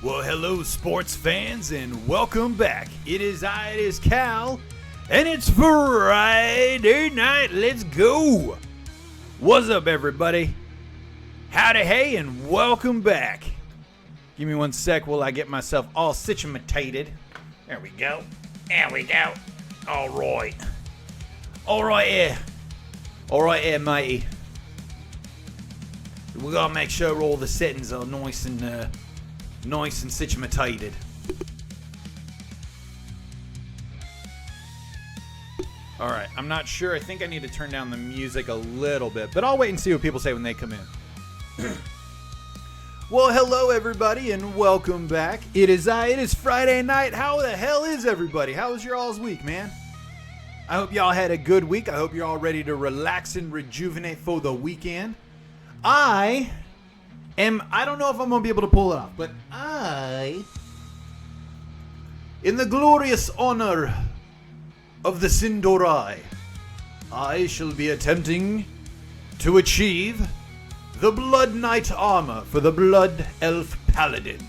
Well, hello, sports fans, and welcome back. It is Cal, and it's Friday night. Let's go. What's up, everybody? Howdy, hey, and welcome back. Give me one sec while I get myself all situated. There we go. All right. All right, matey. We gotta make sure all the settings are nice and situated. All right, I'm not sure. I think I need to turn down the music a little bit, but I'll wait and see what people say when they come in. Well, hello, everybody, and welcome back. It is Friday night. How the hell is everybody? How was your all's week, man? I hope y'all had a good week. I hope you're all ready to relax and rejuvenate for the weekend. I don't know if I'm going to be able to pull it off, but in the glorious honor of the Sindorai, I shall be attempting to achieve the Blood Knight armor for the Blood Elf Paladin.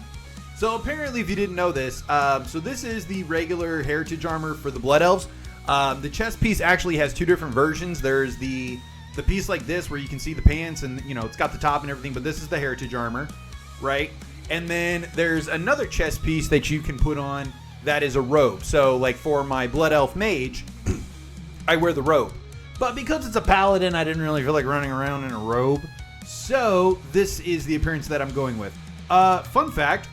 So apparently, if you didn't know this, so this is the regular heritage armor for the Blood Elves. The chest piece actually has two different versions. There's the piece like this where you can see the pants and, you know, it's got the top and everything, but this is the heritage armor, right? And then there's another chest piece that you can put on that is a robe. So, like, for my Blood Elf Mage, I wear the robe. But because it's a paladin, I didn't really feel like running around in a robe. So, this is the appearance that I'm going with. Fun fact,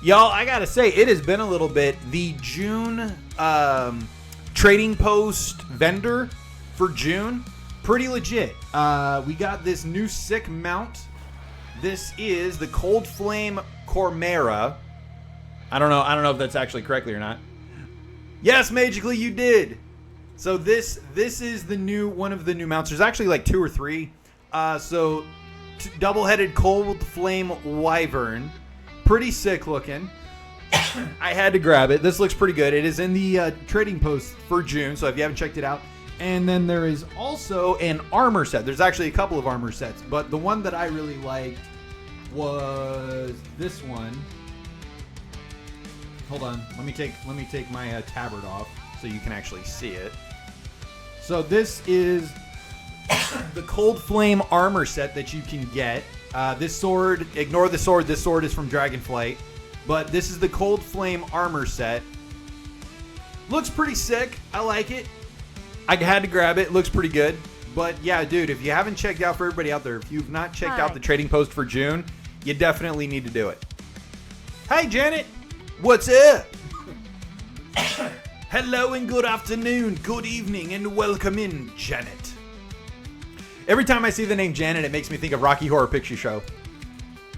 y'all, I gotta say, it has been a little bit. The June trading post vendor for June, pretty legit. We got this new sick mount. This is the Cold Flame Chimera. I don't know if that's actually correctly or not. Yes, magically you did. So this is the new one of the new mounts. There's actually like two or three. Double-headed Cold Flame Wyvern, pretty sick looking. I had to grab it. This looks pretty good. It is in the trading post for June, so if you haven't checked it out. And then there is also an armor set. There's actually a couple of armor sets, but the one that I really liked was this one. Hold on, let me take my tabard off so you can actually see it. So this is the Cold Flame armor set that you can get. This sword, ignore the sword. This sword is from Dragonflight, but this is the Cold Flame armor set. Looks pretty sick. I like it. I had to grab it. It looks pretty good. But yeah, dude, if you haven't checked out, for everybody out there, if you've not checked out the trading post for June, you definitely need to do it. Hey, Janet. What's up? Hello and good afternoon, good evening, and welcome in, Janet. Every time I see the name Janet, it makes me think of Rocky Horror Picture Show.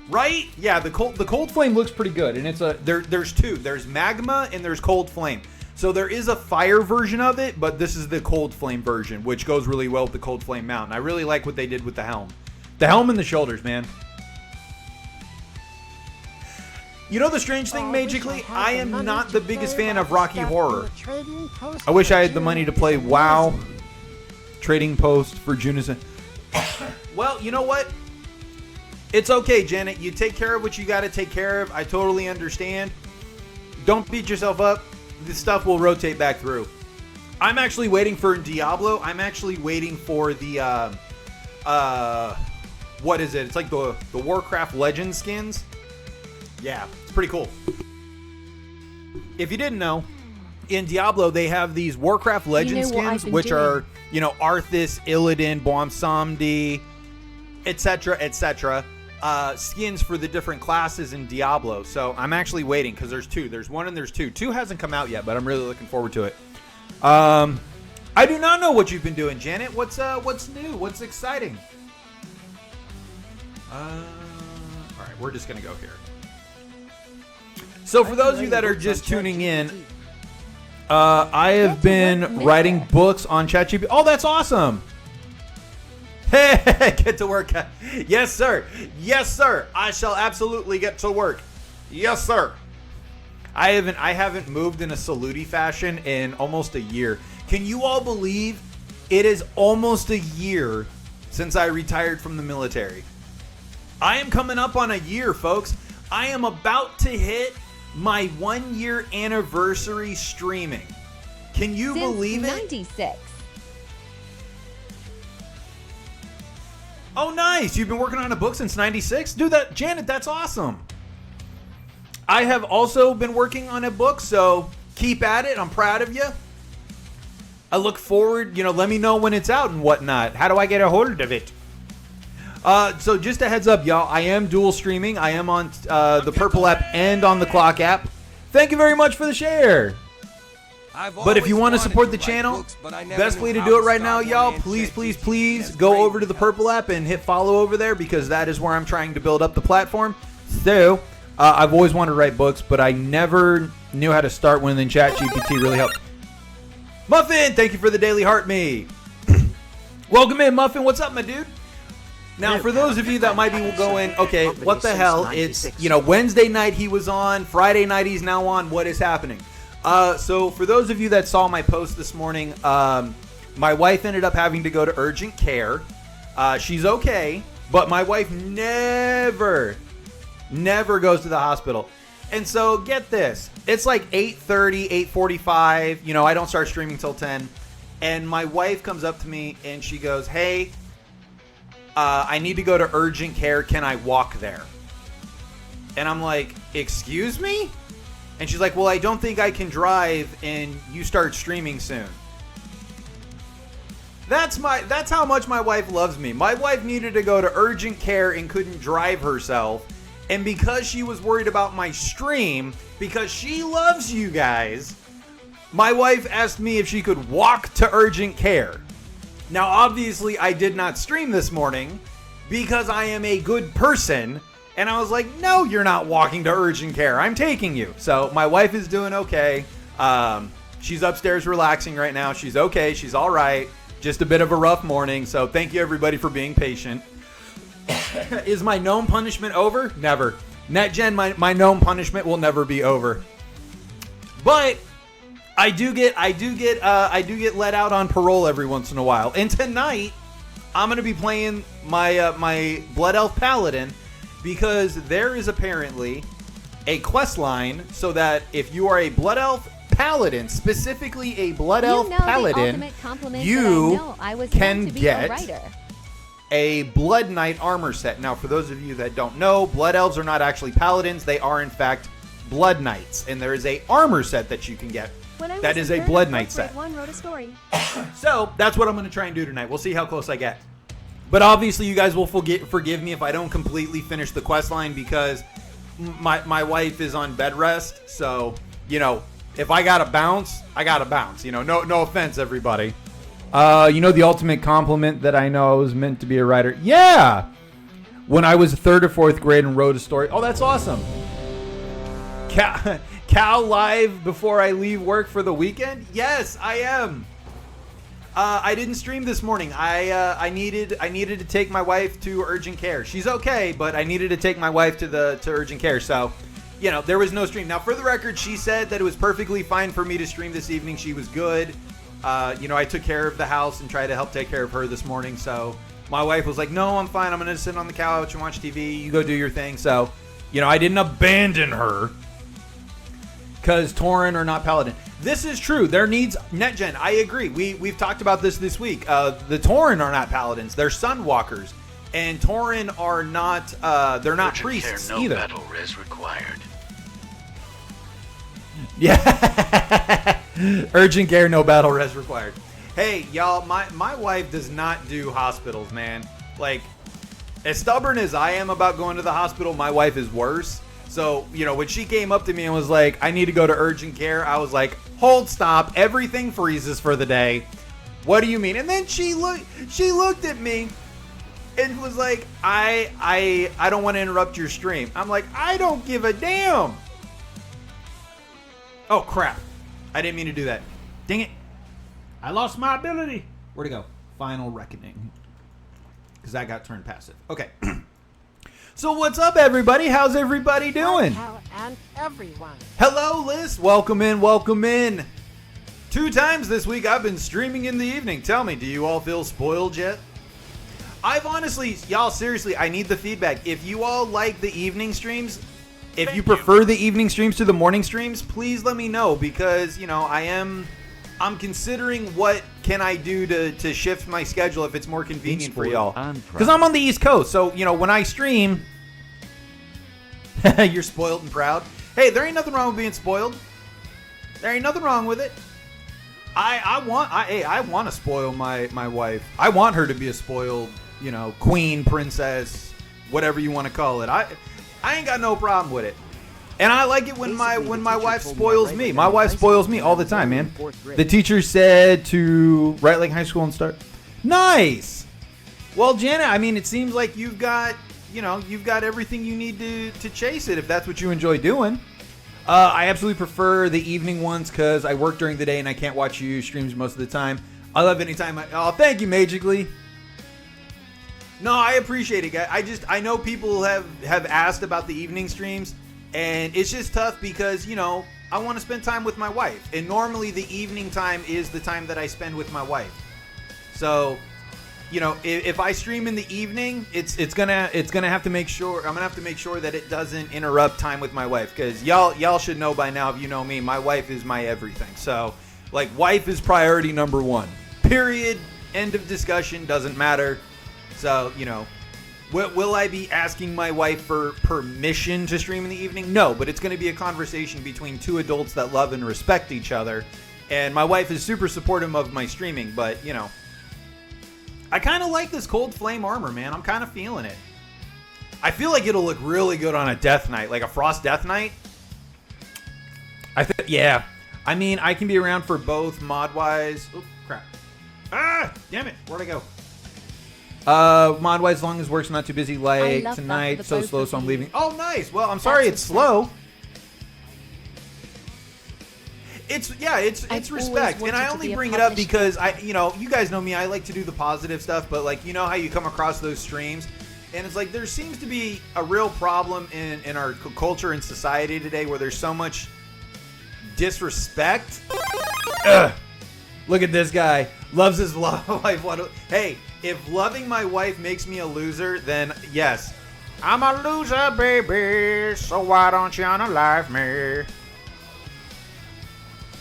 Right? Yeah, the Cold Flame looks pretty good, and it's there's two. There's Magma and there's Cold Flame. So there is a fire version of it, but this is the Cold Flame version, which goes really well with the Cold Flame mount. And I really like what they did with the helm. The helm and the shoulders, man. You know the strange thing, magically? I am not the biggest fan of Rocky Horror. I wish I had the money to play WoW. Trading post for June is... Well, you know what? It's okay, Janet. You take care of what you got to take care of. I totally understand. Don't beat yourself up. This stuff will rotate back through. I'm actually waiting for Diablo. I'm actually waiting for the what is it? It's like the Warcraft Legend skins. Yeah, it's pretty cool. If you didn't know, in Diablo they have these Warcraft Legend skins, which are, you know, Arthas, Illidan, Bwonsamdi, etc., etc. Skins for the different classes in Diablo. So I'm actually waiting because there's two. There's one and there's two. Two hasn't come out yet, but I'm really looking forward to it. I do not know what you've been doing, Janet. What's new? What's exciting? All right, we're just gonna go here. So for those of you that are just tuning in, I have been writing books on ChatGPT. Oh, that's awesome. Hey, get to work. Yes, sir. Yes, sir. I shall absolutely get to work. Yes, sir. I haven't moved in a Saluti fashion in almost a year. Can you all believe it is almost a year since I retired from the military? I am coming up on a year, folks. I am about to hit my 1 year anniversary streaming. Can you believe it? 96. Oh, nice. You've been working on a book since 96? Dude, Janet, that's awesome. I have also been working on a book, so keep at it. I'm proud of you. I look forward, let me know when it's out and whatnot. How do I get a hold of it? So just a heads up, y'all. I am dual streaming. I am on the Purple app and on the Clock app. Thank you very much for the share. But if you want to support the channel, best way to do it right now, y'all, please go over to the Purple app and hit follow over there, because that is where I'm trying to build up the platform. So, I've always wanted to write books, but I never knew how to start when then ChatGPT really helped. Muffin, thank you for the daily heart me. Welcome in, Muffin. What's up, my dude? Now, for those of you that might be going, okay, what the hell? It's, Wednesday night he was on, Friday night he's now on. What is happening? So for those of you that saw my post this morning, my wife ended up having to go to urgent care. She's okay, but my wife never goes to the hospital. And so get this, it's like 8:30, 8:45, I don't start streaming till 10. And my wife comes up to me and she goes, hey, I need to go to urgent care. Can I walk there? And I'm like, excuse me? And she's like, well, I don't think I can drive, and you start streaming soon. That's how much my wife loves me. My wife needed to go to urgent care and couldn't drive herself. And because she was worried about my stream, because she loves you guys, my wife asked me if she could walk to urgent care. Now, obviously, I did not stream this morning because I am a good person. And I was like, no, you're not walking to urgent care. I'm taking you. So my wife is doing okay. She's upstairs relaxing right now. She's okay. She's all right. Just a bit of a rough morning. So thank you, everybody, for being patient. Is my gnome punishment over? Never. NetGen, my gnome punishment will never be over. But I do get let out on parole every once in a while. And tonight, I'm going to be playing my Blood Elf Paladin, because there is apparently a quest line so that if you are a Blood Elf Paladin, specifically a Blood Elf Paladin, you can get a Blood Knight armor set. Now, for those of you that don't know, Blood Elves are not actually Paladins. They are, in fact, Blood Knights. And there is a armor set that you can get. That is a Blood Knight set. So, that's what I'm going to try and do tonight. We'll see how close I get. But obviously, you guys will forgive me if I don't completely finish the quest line, because my wife is on bed rest. So, if I gotta bounce, I gotta bounce. No offense, everybody. The ultimate compliment that I know I was meant to be a writer. Yeah! When I was 3rd or 4th grade and wrote a story. Oh, that's awesome. Cal live before I leave work for the weekend? Yes, I am. I didn't stream this morning. I needed to take my wife to urgent care. She's okay, but I needed to take my wife to urgent care. So, there was no stream. Now, for the record, she said that it was perfectly fine for me to stream this evening. She was good. I took care of the house and tried to help take care of her this morning. So my wife was like, "No, I'm fine. I'm gonna sit on the couch and watch TV. You go do your thing." So, I didn't abandon her. Because Tauren are not Paladin. This is true. There needs NetGen. I agree. We've talked about this week. The Tauren are not Paladins. They're Sunwalkers. And Tauren are not, they're not priests care, no either. Battle res required. Yeah. Urgent care, no battle res required. Hey, y'all, my wife does not do hospitals, man. Like, as stubborn as I am about going to the hospital, my wife is worse. So, when she came up to me and was like, I need to go to urgent care, I was like, hold, stop, everything freezes for the day. What do you mean? And then she looked at me and was like, I don't want to interrupt your stream. I'm like, I don't give a damn. Oh, crap. I didn't mean to do that. Dang it. I lost my ability. Where'd it go? Final Reckoning. Because that got turned passive. Okay. So what's up, everybody? How's everybody doing? And everyone. Hello, Liz. Welcome in. Welcome in. 2 times this week I've been streaming in the evening. Tell me, do you all feel spoiled yet? I've honestly, y'all, seriously, I need the feedback. If you all like the evening streams, If you prefer the evening streams to the morning streams, please let me know, because, you know, I'm considering what can I do to shift my schedule if it's more convenient for y'all. Because I'm on the East Coast, so, you know, when I stream, you're spoiled and proud. Hey, there ain't nothing wrong with being spoiled. There ain't nothing wrong with it. I want to spoil my wife. I want her to be a spoiled, you know, queen, princess, whatever you want to call it. I ain't got no problem with it. And I like it when my wife spoils me. My wife spoils me all the time, man. The teacher said to write like high school and start. Nice. Well, Janet, I mean, it seems like you've got everything you need to chase it if that's what you enjoy doing. I absolutely prefer the evening ones because I work during the day and I can't watch you streams most of the time. I love anytime. Thank you, Magically. No, I appreciate it, guys. I know people have asked about the evening streams, and it's just tough because, you know, I want to spend time with my wife, and normally the evening time is the time that I spend with my wife. So, you know, if I stream in the evening, it's gonna have to make sure that it doesn't interrupt time with my wife, because y'all should know by now, if you know me, my wife is my everything. So, like, wife is priority number one. Period. End of discussion. Doesn't matter. So, you know, will I be asking my wife for permission to stream in the evening? No, but it's going to be a conversation between two adults that love and respect each other. And my wife is super supportive of my streaming, but, you know, I kind of like this Cold Flame armor, man. I'm kind of feeling it. I feel like it'll look really good on a Death Knight, like a Frost Death Knight. Yeah. I mean, I can be around for both mod-wise. Oh, crap. Ah, damn it. Where'd I go? Mod-wise, as long as work's not too busy like tonight. So slow, so I'm leaving. Oh, nice. Well, I'm sorry it's slow. It's respect, and I only bring it up because you guys know me. I like to do the positive stuff, but like, you know how you come across those streams, and it's like there seems to be a real problem in our culture and society today where there's so much disrespect. Ugh. Look at this guy. Loves his wife. Hey, if loving my wife makes me a loser, then yes. I'm a loser, baby, so why don't you unalive me?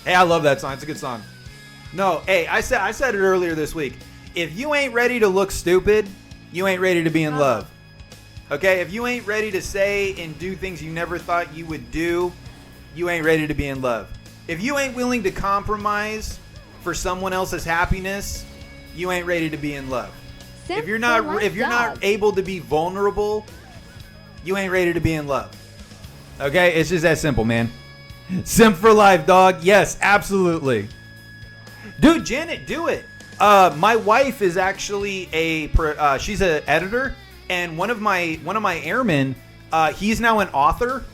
Hey, I love that song. It's a good song. No, hey, I said it earlier this week. If you ain't ready to look stupid, you ain't ready to be in love. Okay? If you ain't ready to say and do things you never thought you would do, you ain't ready to be in love. If you ain't willing to compromise for someone else's happiness, you ain't ready to be in love. If you're not able to be vulnerable, you ain't ready to be in love. Okay? It's just that simple, man. Simp for life, dog. Yes, absolutely. Dude, Janet, do it. My wife is actually she's an editor, and one of my airmen, he's now an author,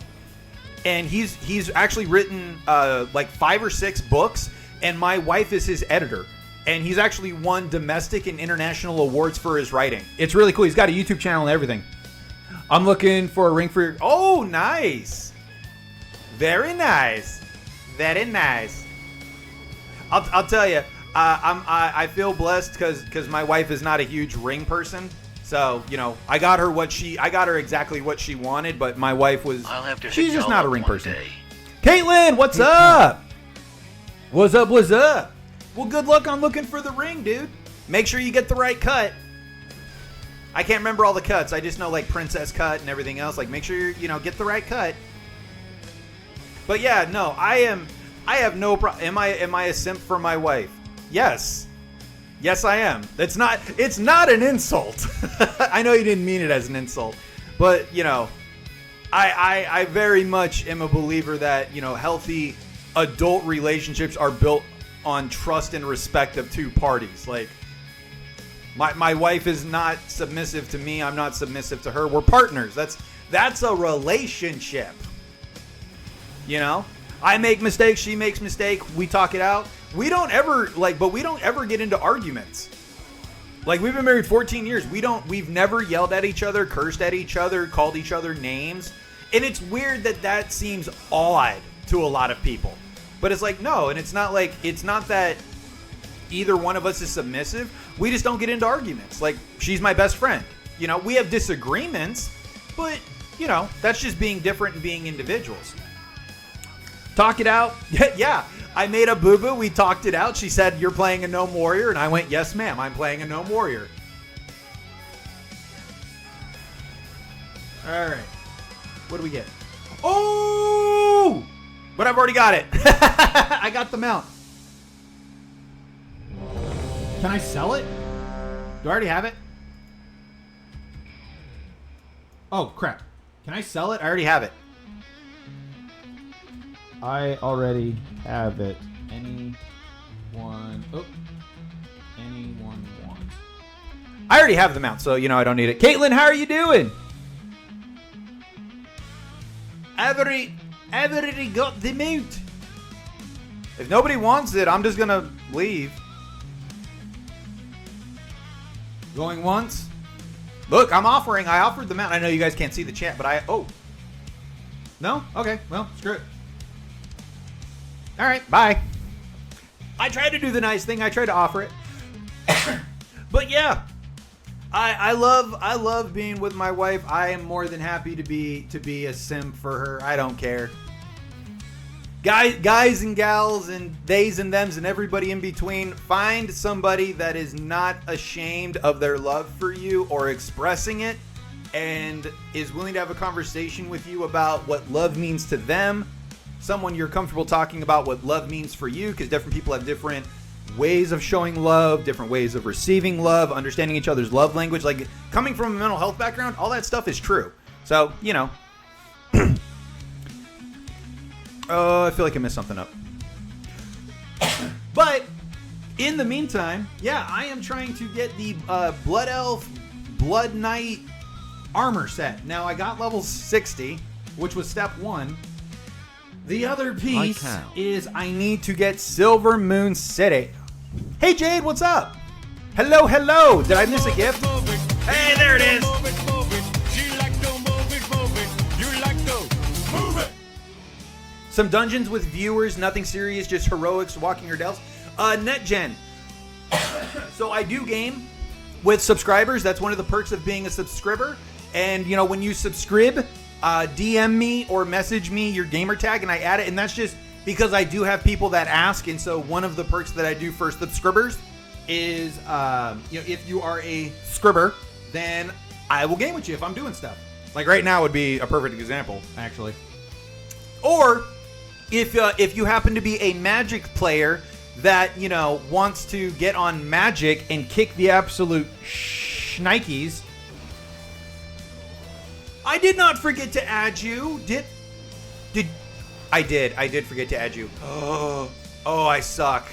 and he's actually written like 5 or 6 books, and my wife is his editor, and he's actually won domestic and international awards for his writing. It's really cool. He's got a YouTube channel and everything. I'm looking for a ring for your... Oh, nice. Very nice. Very nice. I'll tell you, I feel blessed because my wife is not a huge ring person. So, you know, I got her exactly what she wanted, but my wife she's just not a ring person. Caitlin, what's up? What's up? What's up? Well, good luck on looking for the ring, dude. Make sure you get the right cut. I can't remember all the cuts. I just know like princess cut and everything else. Like, make sure get the right cut. But yeah, no, I have no problem. Am I a simp for my wife? Yes. Yes, I am. It's not an insult. I know you didn't mean it as an insult, but I very much am a believer that, healthy adult relationships are built on trust and respect of two parties. Like, my wife is not submissive to me. I'm not submissive to her. We're partners. That's a relationship. I make mistakes, she makes mistake, we talk it out. We don't ever get into arguments. Like, we've been married 14 years. We've never yelled at each other, cursed at each other, called each other names. And it's weird that seems odd to a lot of people. But it's like, no, and it's not that either one of us is submissive. We just don't get into arguments. Like, she's my best friend. We have disagreements, but you know, that's just being different and being individuals. Talk it out. Yeah, I made a boo-boo. We talked it out. She said, you're playing a Gnome Warrior. And I went, yes, ma'am. I'm playing a Gnome Warrior. All right. What do we get? Oh! But I've already got it. I got the mount. Can I sell it? Do I already have it? Oh, crap. Can I sell it? I already have it. I already have it. Anyone wants? I already have the mount, so, you know, I don't need it. Caitlin, how are you doing? I've already got the mount. If nobody wants it, I'm just going to leave. Going once. Look, I offered the mount. I know you guys can't see the chat, but oh. No? Okay, well, screw it. All right, bye. I tried to do the nice thing. I tried to offer it. But yeah, I love being with my wife. I am more than happy to be a simp for her. I don't care. Guys and gals and theys and thems and everybody in between, find somebody that is not ashamed of their love for you or expressing it and is willing to have a conversation with you about what love means to them. Someone you're comfortable talking about what love means for you, because different people have different ways of showing love, different ways of receiving love, understanding each other's love language. Like, coming from a mental health background, all that stuff is true. So, you know. I feel like I messed something up. But, in the meantime, yeah, I am trying to get the Blood Elf Blood Knight armor set. Now, I got level 60, which was step 1. The other piece is I need to get Silver Moon City. Hey, Jade, what's up? Hello, hello. Did I miss a gift? Hey, there it is. Some dungeons with viewers, nothing serious, just heroics, walking your dells. NetGen. So I do game with subscribers. That's one of the perks of being a subscriber. And, you know, when you subscribe, DM me or message me your gamer tag and I add it. And that's just because I do have people that ask. And so one of the perks that I do for subscribers is, you know, if you are a scriber, then I will game with you if I'm doing stuff. Like right now would be a perfect example, actually. Or if you happen to be a Magic player that, you know, wants to get on Magic and kick the absolute shnikes, I did not forget to add you. I did forget to add you. Oh, I suck.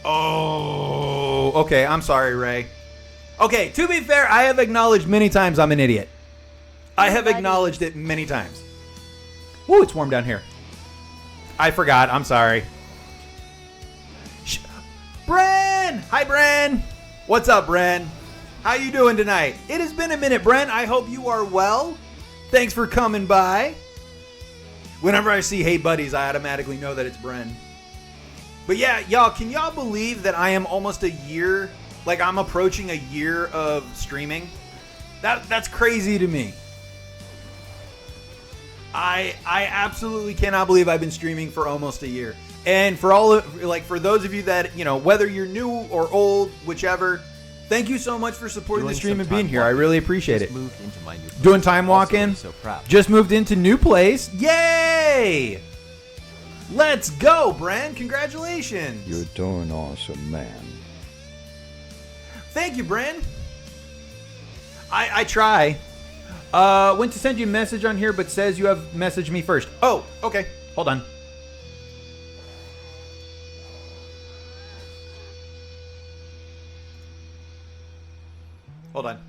Oh, okay. I'm sorry, Ray. Okay, to be fair, I have acknowledged many times I'm an idiot. I have acknowledged it many times. Ooh, it's warm down here. I forgot. I'm sorry. Bren! Hi, Bren. What's up, Bren? How you doing tonight? It has been a minute, Bren. I hope you are well. Thanks for coming by. Whenever I see Hey Buddies, I automatically know that it's Bren. But yeah, y'all, can y'all believe that I am almost a year, like I'm approaching a year of streaming? That's crazy to me. I absolutely cannot believe I've been streaming for almost a year. And for for those of you that, you know, whether you're new or old, whichever, thank you so much for supporting the stream and being here. I really appreciate it. Moved into my new place. Doing time walking. So proud. Just moved into new place. Yay! Let's go, Bren. Congratulations. You're doing awesome, man. Thank you, Bren. I try. Went to send you a message on here, but says you have messaged me first. Oh, okay. Hold on. Hold on.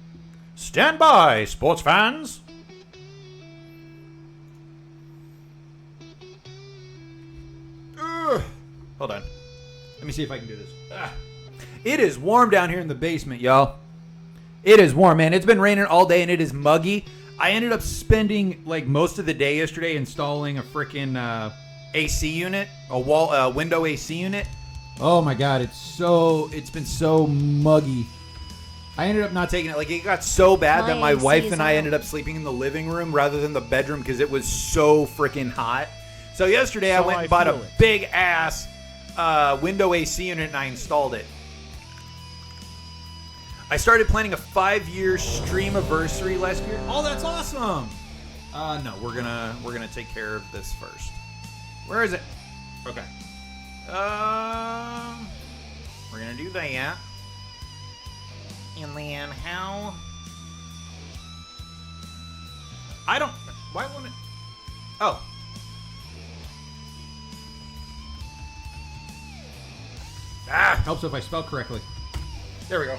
Stand by, sports fans. Hold on. Let me see if I can do this. It is warm down here in the basement, y'all. It is warm, man. It's been raining all day and it is muggy. I ended up spending like most of the day yesterday installing a freaking AC unit, a window AC unit. Oh my god, it's been so muggy. I ended up not taking it. Like, it got so bad that my AC wife is and I out. ended up sleeping in the living room rather than the bedroom because it was so freaking hot. So yesterday I So went I and bought a feel it. big ass window AC unit and I installed it. I started planning a 5-year streamiversary last year. Oh, that's awesome. No, we're gonna take care of this first. Where is it? Okay. We're gonna do that. And then how? I don't. Why won't it? Oh. Helps if I spell correctly. There we go.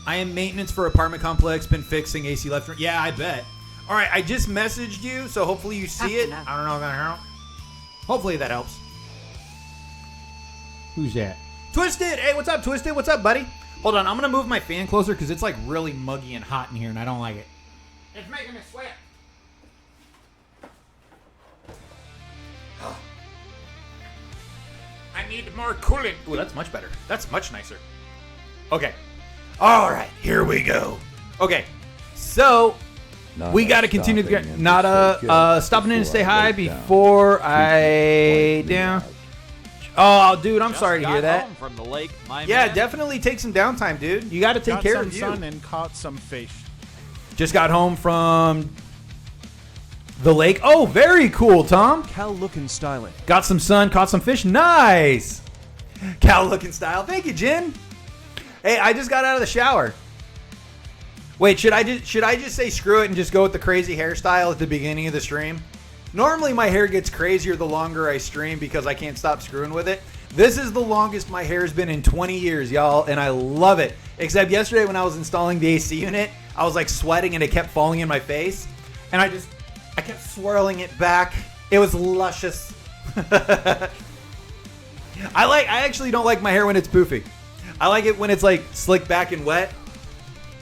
I am maintenance for apartment complex. Been fixing AC left. Yeah, I bet. All right, I just messaged you, so hopefully you see it. I don't know if that helps. Hopefully that helps. Who's that? Twisted! Hey, what's up, Twisted? What's up, buddy? Hold on, I'm gonna move my fan closer because it's like really muggy and hot in here, and I don't like it. It's making me sweat. I need more coolant. Ooh, that's much better. That's much nicer. Okay. All right, here we go. Okay, so Not we a got to continue. stopping in to Not say good stopping in to say before I hi lay down. before Keep I pointing me down. out. Oh, dude, I'm Just sorry to got hear that. home from the lake, my Yeah, man. definitely take some downtime, dude. You got to take Got care some of you. sun and caught some fish. Just got home from the lake. Oh, very cool, Tom. Cal looking styling. Got some sun, caught some fish. Nice. Cal looking style. Thank you, Jen. Hey, I just got out of the shower. Wait, should I just say screw it and just go with the crazy hairstyle at the beginning of the stream? Normally my hair gets crazier the longer I stream because I can't stop screwing with it. This is the longest my hair's been in 20 years, y'all, and I love it. Except yesterday when I was installing the AC unit, I was like sweating and it kept falling in my face. And I kept swirling it back. It was luscious. I actually don't like my hair when it's poofy. I like it when it's like slicked back and wet.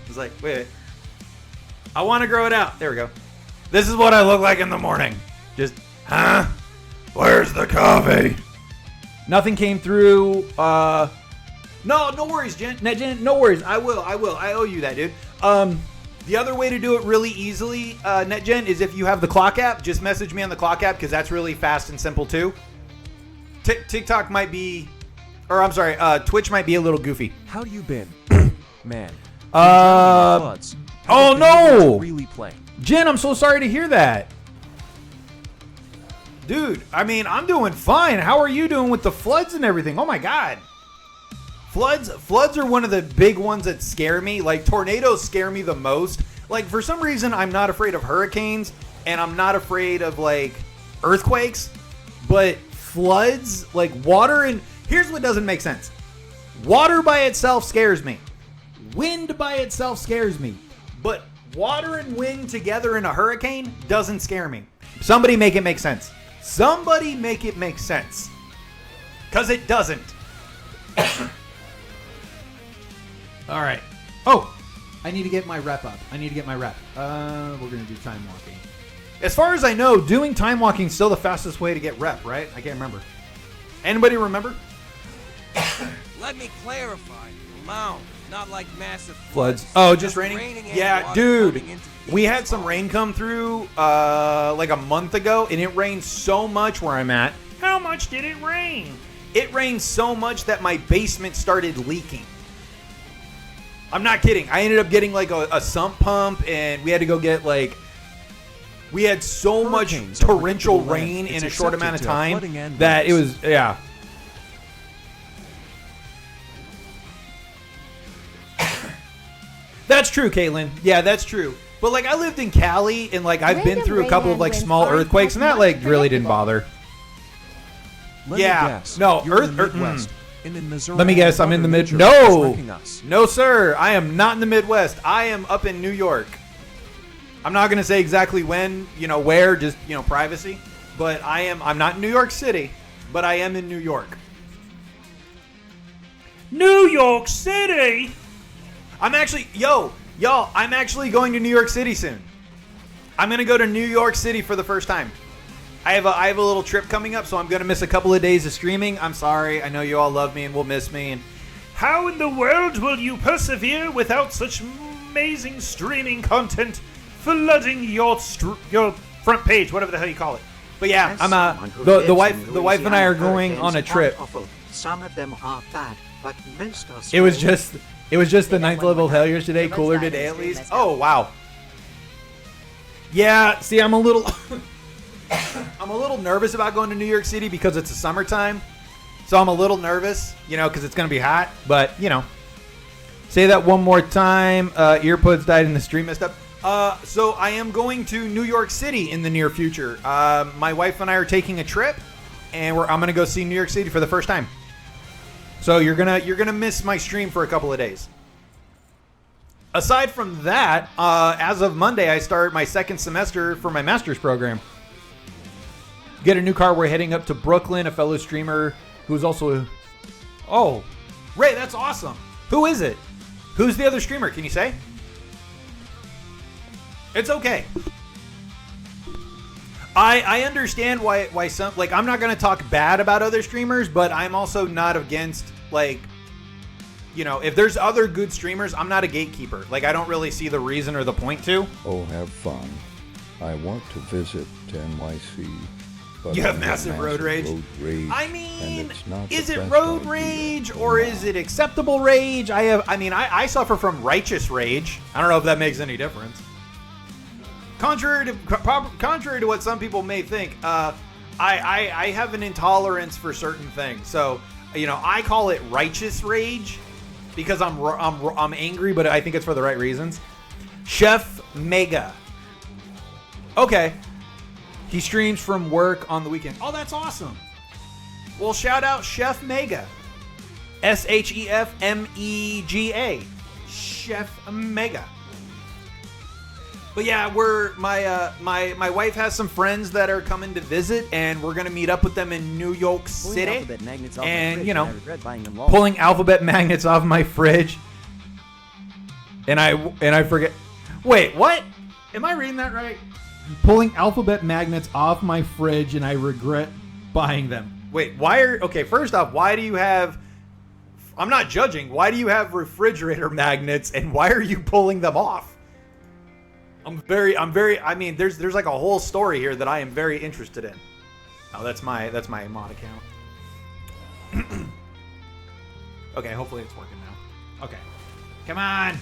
It's like, wait. I want to grow it out. There we go. This is what I look like in the morning. Just, huh? Where's the coffee? Nothing came through. No worries, Jen. No worries. I will. I owe you that, dude. The other way to do it really easily, NetGen, is if you have the clock app, just message me on the clock app because that's really fast and simple too. TikTok might be, or I'm sorry, Twitch might be a little goofy. How you been? Man. Oh Floods. no! Really playing. Jen, I'm so sorry to hear that. Dude, I mean, I'm doing fine. How are you doing with the floods and everything? Oh my god. Floods are one of the big ones that scare me. Like, tornadoes scare me the most. Like, for some reason, I'm not afraid of hurricanes, and I'm not afraid of, like, earthquakes. But floods, like, water, and here's what doesn't make sense. Water by itself scares me. Wind by itself scares me. But water and wind together in a hurricane doesn't scare me. Somebody make it make sense. Somebody make it make sense. Because it doesn't. All right. Oh, I need to get my rep up. We're gonna do time walking. As far as I know, doing time walking is still the fastest way to get rep, right? I can't remember. Anybody remember? Let me clarify. Mound, not like massive Floods. floods. Oh, just raining? and Yeah, water dude. coming into the We had spot. some rain come through like a month ago, and it rained so much where I'm at. How much did it rain? It rained so much that my basement started leaking. I'm not kidding. I ended up getting like a sump pump, and we had to go get like... We had so much Hurricanes are torrential predictable land. rain in It's a short amount of accepted to time flooding and that it winds. was... Yeah. That's true, Caitlin. Yeah, that's true. But like, I lived in Cali, and like, I've been Random through a couple of rain like and small winds earthquakes, and that aren't like really didn't predictable. bother. Let Yeah, me guess. no, You're Earth- in the Midwest. In the Missouri. Let me guess, I'm in the mid. Major No, wrecking us. no, sir. I am not in the Midwest. I am up in New York. I'm not gonna say exactly when, where, just privacy. But I am. I'm not in New York City, but I am in New York. New York City. I'm actually, y'all. I'm actually going to New York City soon. I'm gonna go to New York City for the first time. I have a little trip coming up, so I'm gonna miss a couple of days of streaming. I'm sorry. I know you all love me and will miss me, and How in the world will you persevere without such amazing streaming content flooding your front page, whatever the hell you call it? But yeah, As I'm someone who the lives wife in and I are Louisiana, going on a hurricanes trip. are awful. Some of them are bad, but most are It was small. just the ninth level of hell yesterday. Cooler today at least. Oh wow. Yeah, see, I'm a little nervous about going to New York City because it's the summertime. So I'm a little nervous, because it's going to be hot. But, say that one more time. Earpods died in the stream messed up. So I am going to New York City in the near future. My wife and I are taking a trip, and I'm going to go see New York City for the first time. So you're gonna miss my stream for a couple of days. Aside from that, as of Monday, I start my second semester for my master's program. Get a new car. We're heading up to Brooklyn. A fellow streamer who's also... Oh, Ray, that's awesome. Who is it? Who's the other streamer? Can you say? It's okay. I understand why some... Like, I'm not going to talk bad about other streamers, but I'm also not against, like... if there's other good streamers, I'm not a gatekeeper. Like, I don't really see the reason or the point to. Oh, have fun. I want to visit NYC. But You have I massive road rage? I and mean, it's not is the it best road idea. rage or is it acceptable rage? I suffer from righteous rage. I don't know if that makes any difference. Contrary to what some people may think, I have an intolerance for certain things. So, I call it righteous rage because I'm angry, but I think it's for the right reasons. Chef Mega. Okay. He streams from work on the weekend. Oh, that's awesome. Well, shout out Chef Mega. SHEFMEGA. Chef Mega. But yeah, my wife has some friends that are coming to visit, and we're gonna meet up with them in New York City. And pulling alphabet magnets off my fridge. And I forget. Wait, what? Am I reading that right? Pulling alphabet magnets off my fridge, and I regret buying them. Wait, first off, why do you have... I'm not judging. Why do you have refrigerator magnets, and why are you pulling them off? There's like a whole story here that I am very interested in. Oh, that's my mod account. Okay, hopefully it's working now. Okay. Come on.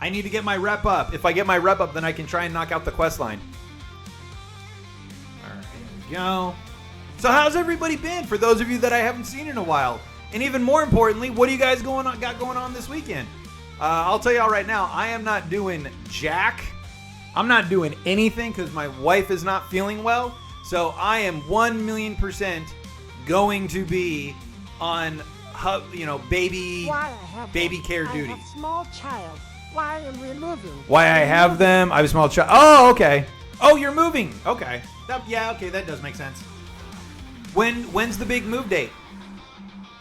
I need to get my rep up. If I get my rep up, then I can try and knock out the quest line. Alright, here we go. So how's everybody been? For those of you that I haven't seen in a while. And even more importantly, what do you guys got going on this weekend? I'll tell y'all right now, I am not doing jack. I'm not doing anything because my wife is not feeling well. So I am 1,000,000% going to be on, baby care duty. Small child. Why am we moving? Why I have them? I have a small child. Oh, okay. Oh, you're moving. Okay. That does make sense. When's the big move date?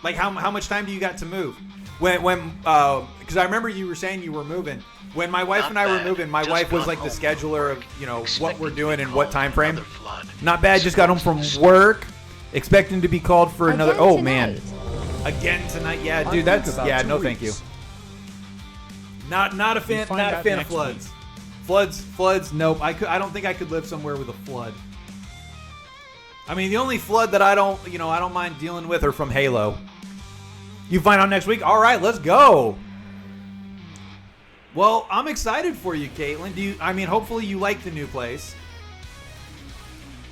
Like how much time do you got to move? Because I remember you were saying you were moving. When my wife and I were moving, my wife was like the scheduler of, what we're doing and what time frame. Not bad. Just got home from work, expecting to be called for another. Again Oh tonight. man. Again tonight. Yeah, dude. That's no, thank you. Not a fan. Not a fan of floods. Floods. Nope. I don't think I could live somewhere with a flood. I mean, the only flood that I don't mind dealing with are from Halo. You find out next week. All right, let's go. Well, I'm excited for you, Caitlin. Hopefully you like the new place.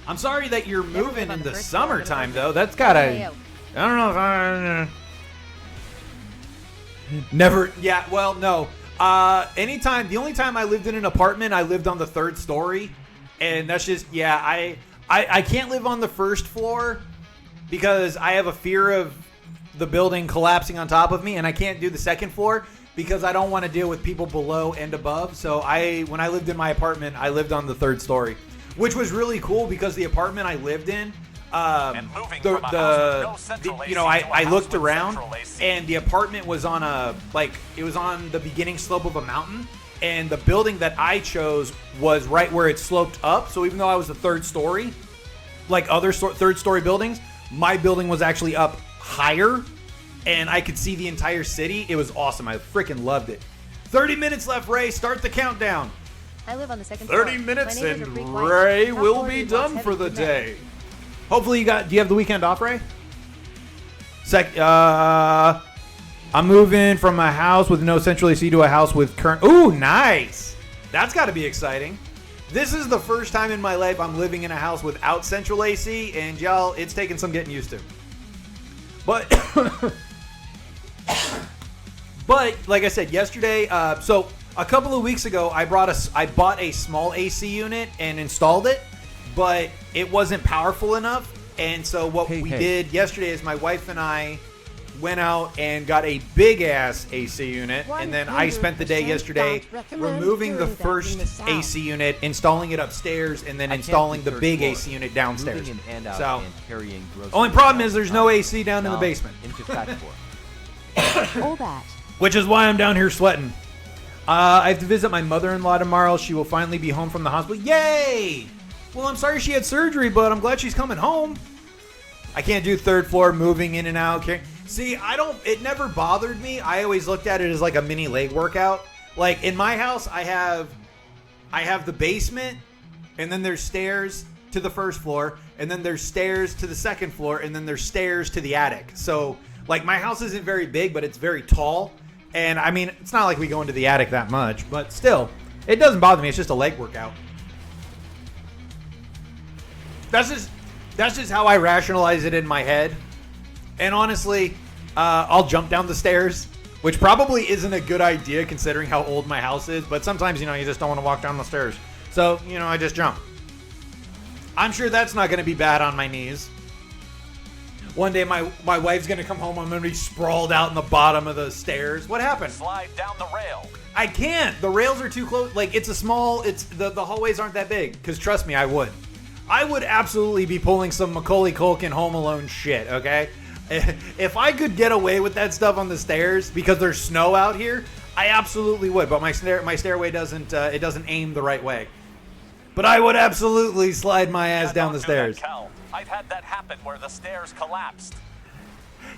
I'm sorry that you're moving in the summertime, though. That's gotta... I don't know if I... Never... Yeah, well, no. The only time I lived in an apartment, I lived on the 3rd story. And that's just... Yeah, I can't live on the 1st floor because I have a fear of the building collapsing on top of me, and I can't do the 2nd floor because I don't want to deal with people below and above. So when I lived in my apartment, I lived on the 3rd story, which was really cool because the apartment I lived in, I looked around and the apartment was on it was on the beginning slope of a mountain, and the building that I chose was right where it sloped up. So even though I was the 3rd story, like other 3rd story buildings, my building was actually up higher. and I could see the entire city. It was awesome. I freaking loved it. 30 minutes left, Ray. Start the countdown. I live on the second 30 floor. minutes My neighbors and are Greek white. Ray Top will floor be dude walks done heavy for the with men. day. Hopefully do you have the weekend off, Ray? I'm moving from a house with no central AC to a house with current. Ooh, nice. That's got to be exciting. This is the first time in my life I'm living in a house without central AC, and y'all, it's taken some getting used to. But, but like I said yesterday, so a couple of weeks ago, I bought a small AC unit and installed it, but it wasn't powerful enough. And so what we did yesterday is my wife and I went out and got a big ass AC unit, and then I spent the day yesterday removing the first AC unit, installing it upstairs, and then installing the big AC unit downstairs. So only problem is there's no AC down in the basement, All that. which is why I'm down here sweating. I have to visit my mother-in-law tomorrow. She will finally be home from the hospital. Yay! Well, I'm sorry she had surgery, but I'm glad she's coming home. I can't do third floor moving in and out. See, it never bothered me. I always looked at it as like a mini leg workout. Like in my house, I have the basement, and then there's stairs to the first floor, and then there's stairs to the second floor, and then there's stairs to the attic. So like my house isn't very big, but it's very tall. And I mean, it's not like we go into the attic that much, but still, it doesn't bother me. It's just a leg workout. That's just how I rationalize it in my head. And honestly, I'll jump down the stairs, which probably isn't a good idea considering how old my house is. But sometimes, you just don't want to walk down the stairs. So, I just jump. I'm sure that's not going to be bad on my knees. One day my wife's going to come home. I'm going to be sprawled out in the bottom of the stairs. What happened? Slide down the rail. I can't. The rails are too close. Like, the hallways aren't that big. Because trust me, I would absolutely be pulling some Macaulay Culkin Home Alone shit, okay? If I could get away with that stuff on the stairs because there's snow out here, I absolutely would. But my stairway doesn't aim the right way. But I would absolutely slide my ass down the stairs. Cal. I've had that happen where the stairs collapsed.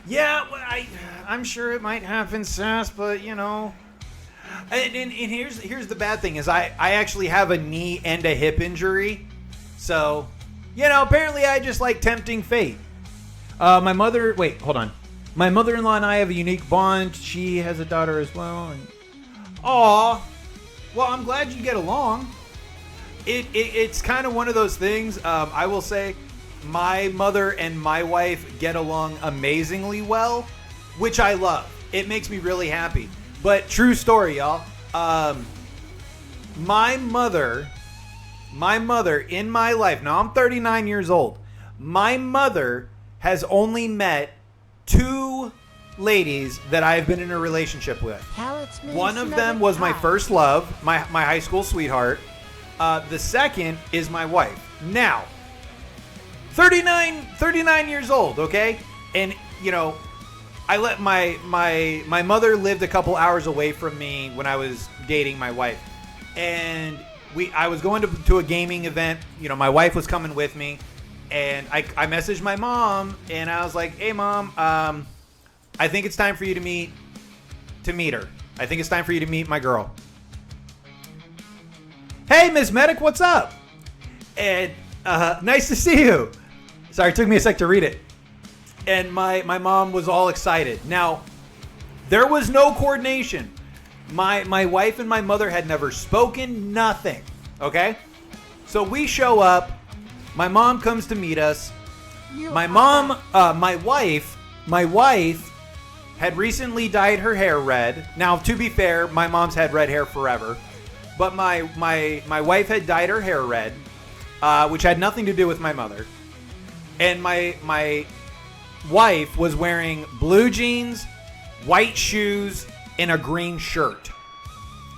Yeah, I'm sure it might happen, Sass, but And here's the bad thing is I actually have a knee and a hip injury. So, apparently I just like tempting fate. My mother-in-law and I have a unique bond. She has a daughter as well. Aw. Well, I'm glad you get along. It's kind of one of those things. I will say my mother and my wife get along amazingly well, which I love. It makes me really happy. But true story, y'all. My mother in my life, now I'm 39 years old, my mother has only met 2 ladies that I've been in a relationship with. One of them was my first love, my high school sweetheart. The second is my wife. Now, 39 years old, okay? And, I let my mother lived a couple hours away from me when I was dating my wife. And I was going to a gaming event. My wife was coming with me, and I messaged my mom, and I was like, "Hey, Mom, I think it's time for you to meet her. I think it's time for you to meet my girl." "Hey, Miss Medic, what's up?" And nice to see you. Sorry, it took me a sec to read it. And my mom was all excited. Now, there was no coordination. My wife and my mother had never spoken, nothing, okay? So we show up. My mom comes to meet us. My wife had recently dyed her hair red. Now, to be fair, my mom's had red hair forever. But my wife had dyed her hair red, which had nothing to do with my mother. And my wife was wearing blue jeans, white shoes, and a green shirt.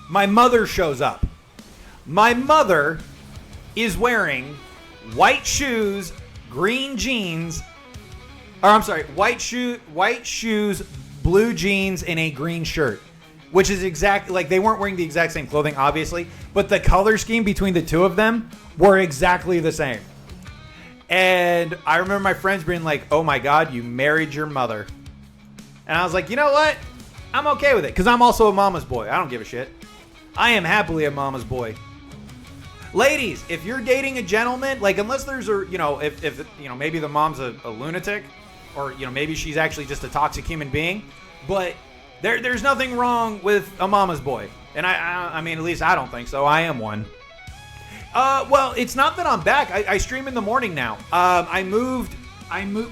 My mother shows up. My mother is wearing white shoes, green jeans, white shoes, blue jeans, and a green shirt. Which is exactly, like, they weren't wearing the exact same clothing, obviously, but the color scheme between the two of them were exactly the same. And I remember my friends being like, "Oh my God, you married your mother." And I was like, you know what? I'm okay with it because I'm also a mama's boy. I don't give a shit. I am happily a mama's boy. Ladies, if you're dating a gentleman, like unless there's a, you know, if you know, maybe the mom's a lunatic, or you know, maybe she's actually just a toxic human being, but there's nothing wrong with a mama's boy. And I mean, at least I don't think so. I am one. Well, it's not that I'm back. I stream in the morning now. I moved.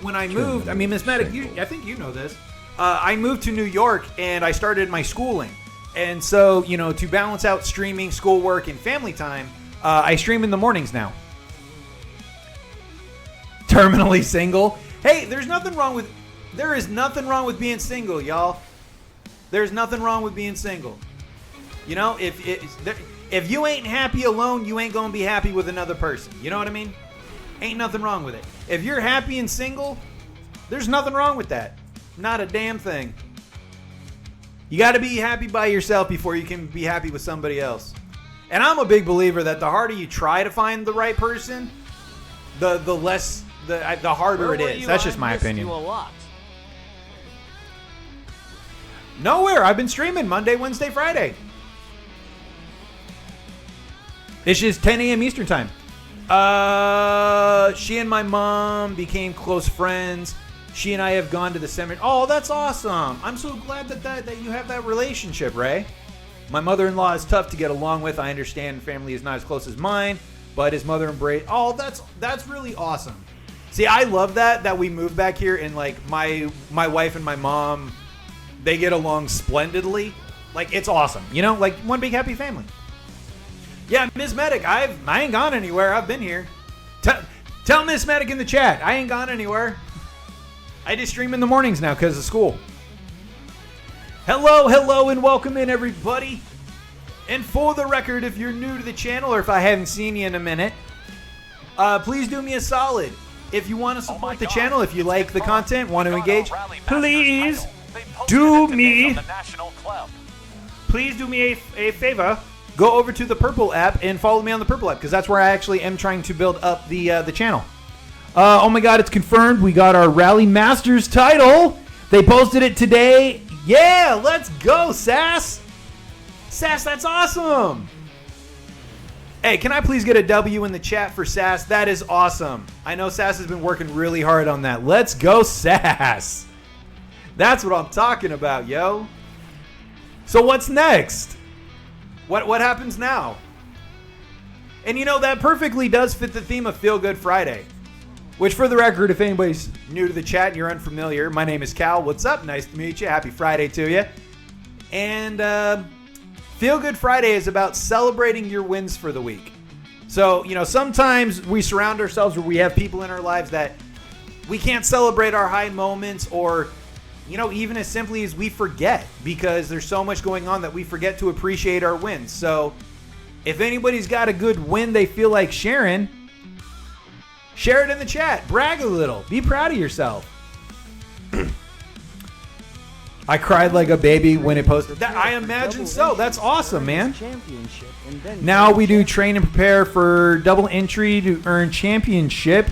When I moved. I mean, Miss Medic, I think you know this. I moved to New York and I started my schooling. And so, you know, to balance out streaming, schoolwork, and family time, I stream in the mornings now. Terminally single. Hey, there is nothing wrong with being single, y'all. There's nothing wrong with being single. You know, if you ain't happy alone, you ain't gonna be happy with another person. You know what I mean? Ain't nothing wrong with it. If you're happy and single, there's nothing wrong with that. Not a damn thing. You got to be happy by yourself before you can be happy with somebody else. And I'm a big believer that the harder you try to find the right person, the harder it is. That's just my opinion. Nowhere. I've been streaming Monday, Wednesday, Friday. It's just 10 a.m. Eastern time. She and my mom became close friends. She and I have gone to the cemetery. Oh, that's awesome. I'm so glad that you have that relationship, Ray. My mother-in-law is tough to get along with. I understand family is not as close as mine, but his mother embraced. Oh, that's really awesome. See, I love that we moved back here and like my wife and my mom, they get along splendidly. Like it's awesome. You know, like one big happy family. Yeah, Miss Medic, I ain't gone anywhere. I've been here. Tell Miss Medic in the chat. I ain't gone anywhere. I just stream in the mornings now because of school. Hello, and welcome in, everybody. And for the record, if you're new to the channel or if I haven't seen you in a minute, please do me a solid. If you want to support the channel, if you like the content, want to engage, please do me a favor. Go over to the Purple app and follow me on the Purple app because that's where I actually am trying to build up the channel. Oh my God, it's confirmed. We got our Rally Masters title. They posted it today. Yeah, let's go, Sass. Sass, that's awesome. Hey, can I please get a W in the chat for Sass? That is awesome. I know Sass has been working really hard on that. Let's go, Sass. That's what I'm talking about, yo. So what's next? What happens now? And you know, that perfectly does fit the theme of Feel Good Friday. Which, for the record, if anybody's new to the chat and you're unfamiliar, my name is Cal. What's up? Nice to meet you. Happy Friday to you. And Feel Good Friday is about celebrating your wins for the week. So, you know, sometimes we surround ourselves where we have people in our lives that we can't celebrate our high moments, or, you know, even as simply as we forget because there's so much going on that we forget to appreciate our wins. So if anybody's got a good win they feel like sharing, share it in the chat. Brag a little. Be proud of yourself. I cried like a baby when it posted. That, I imagine so. That's awesome, man. Now we do train and prepare for double entry to earn championship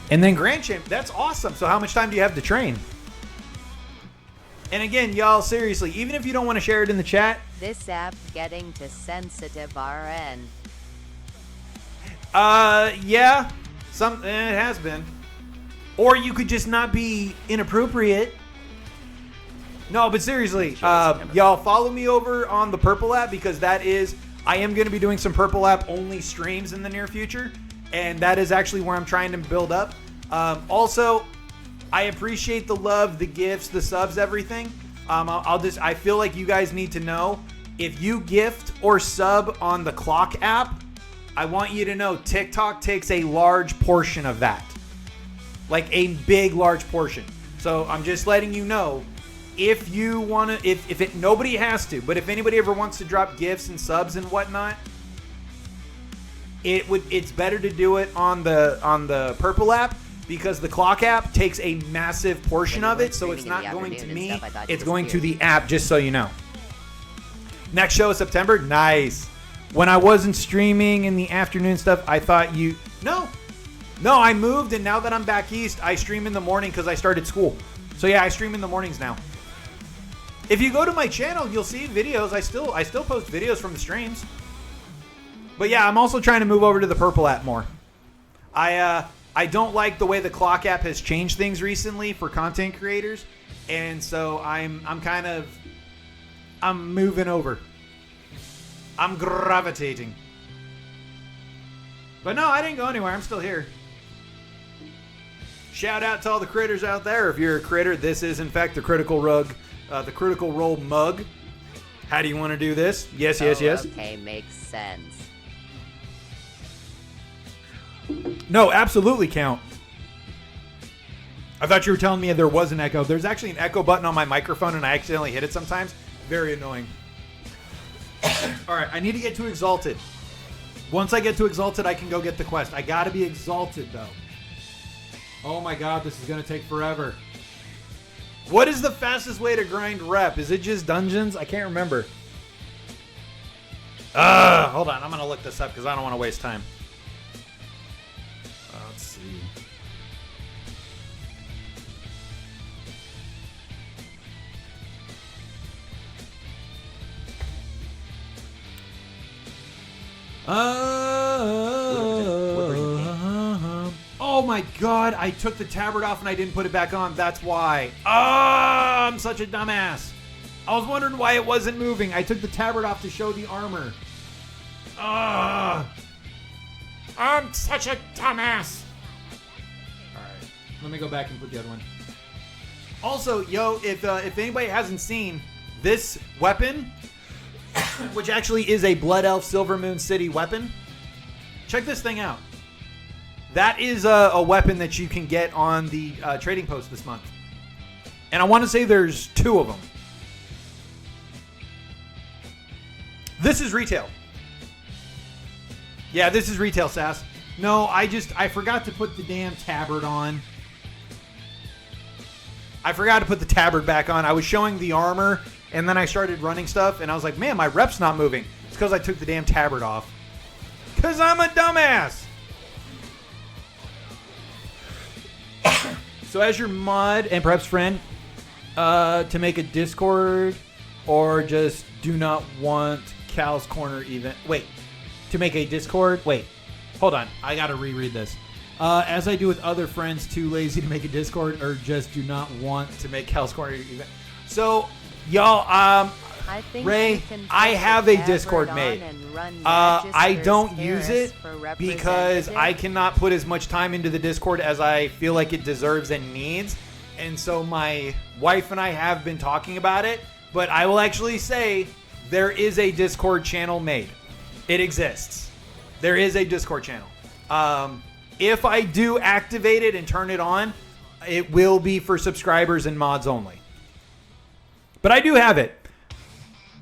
and then grand champ. That's awesome. So how much time do you have to train? And again, y'all, seriously, even if you don't want to share it in the chat. This app getting to sensitive RN. Yeah. It has been. Or you could just not be inappropriate. No, but seriously, y'all follow me over on the Purple app because I am going to be doing some Purple app only streams in the near future. And that is actually where I'm trying to build up. Also, I appreciate the love, the gifts, the subs, everything. I feel like you guys need to know, if you gift or sub on the Clock app, I want you to know TikTok takes a large portion of that. Like a big, large portion. So I'm just letting you know, if you want to, nobody has to, but if anybody ever wants to drop gifts and subs and whatnot, it's better to do it on the Purple app because the Clock app takes a massive portion of it, so it's not going to me, it's going to the app, just so you know. Next show is September. Nice. When I wasn't streaming in the afternoon stuff, I thought No, I moved, and now that I'm back east, I stream in the morning because I started school. So yeah, I stream in the mornings now. If you go to my channel, you'll see videos. I still post videos from the streams. But yeah, I'm also trying to move over to the Purple app more. I don't like the way the Clock app has changed things recently for content creators, and so I'm moving over. I'm gravitating. But no, I didn't go anywhere. I'm still here. Shout out to all the critters out there. If you're a critter, this is in fact the Critical Role mug. How do you want to do this? Yes. Okay, makes sense. No, absolutely count. I thought you were telling me there was an echo. There's actually an echo button on my microphone, and I accidentally hit it sometimes. Very annoying. All right, I need to get to Exalted. Once I get to Exalted, I can go get the quest. I gotta be Exalted, though. Oh my god, this is gonna take forever. What is the fastest way to grind rep? Is it just dungeons? I can't remember. Hold on, I'm gonna look this up because I don't want to waste time. Let's see. Oh my god, I took the tabard off and I didn't put it back on. That's why. I'm such a dumbass. I was wondering why it wasn't moving. I took the tabard off to show the armor. I'm such a dumbass. Alright, let me go back and put the other one. Also, yo, if anybody hasn't seen this weapon, which actually is a Blood Elf Silver Moon City weapon, check this thing out. That is a weapon that you can get on the trading post this month. And I want to say there's 2 of them. This is retail. Yeah, this is retail, Sass. No, I forgot to put the damn tabard on. I forgot to put the tabard back on. I was showing the armor, and then I started running stuff, and I was like, man, my rep's not moving. It's because I took the damn tabard off. Because I'm a dumbass. So as your mod and perhaps friend, to make a Discord or just do not want Cal's Corner event. Wait, to make a Discord? Wait, hold on. I got to reread this. As I do with other friends, too lazy to make a Discord or just do not want to make Cal's Corner event. So, y'all, I think Ray, I have a Discord made. I don't use it because I cannot put as much time into the Discord as I feel like it deserves and needs. And so my wife and I have been talking about it, but I will actually say there is a Discord channel made. It exists. There is a Discord channel. If I do activate it and turn it on, it will be for subscribers and mods only. But I do have it.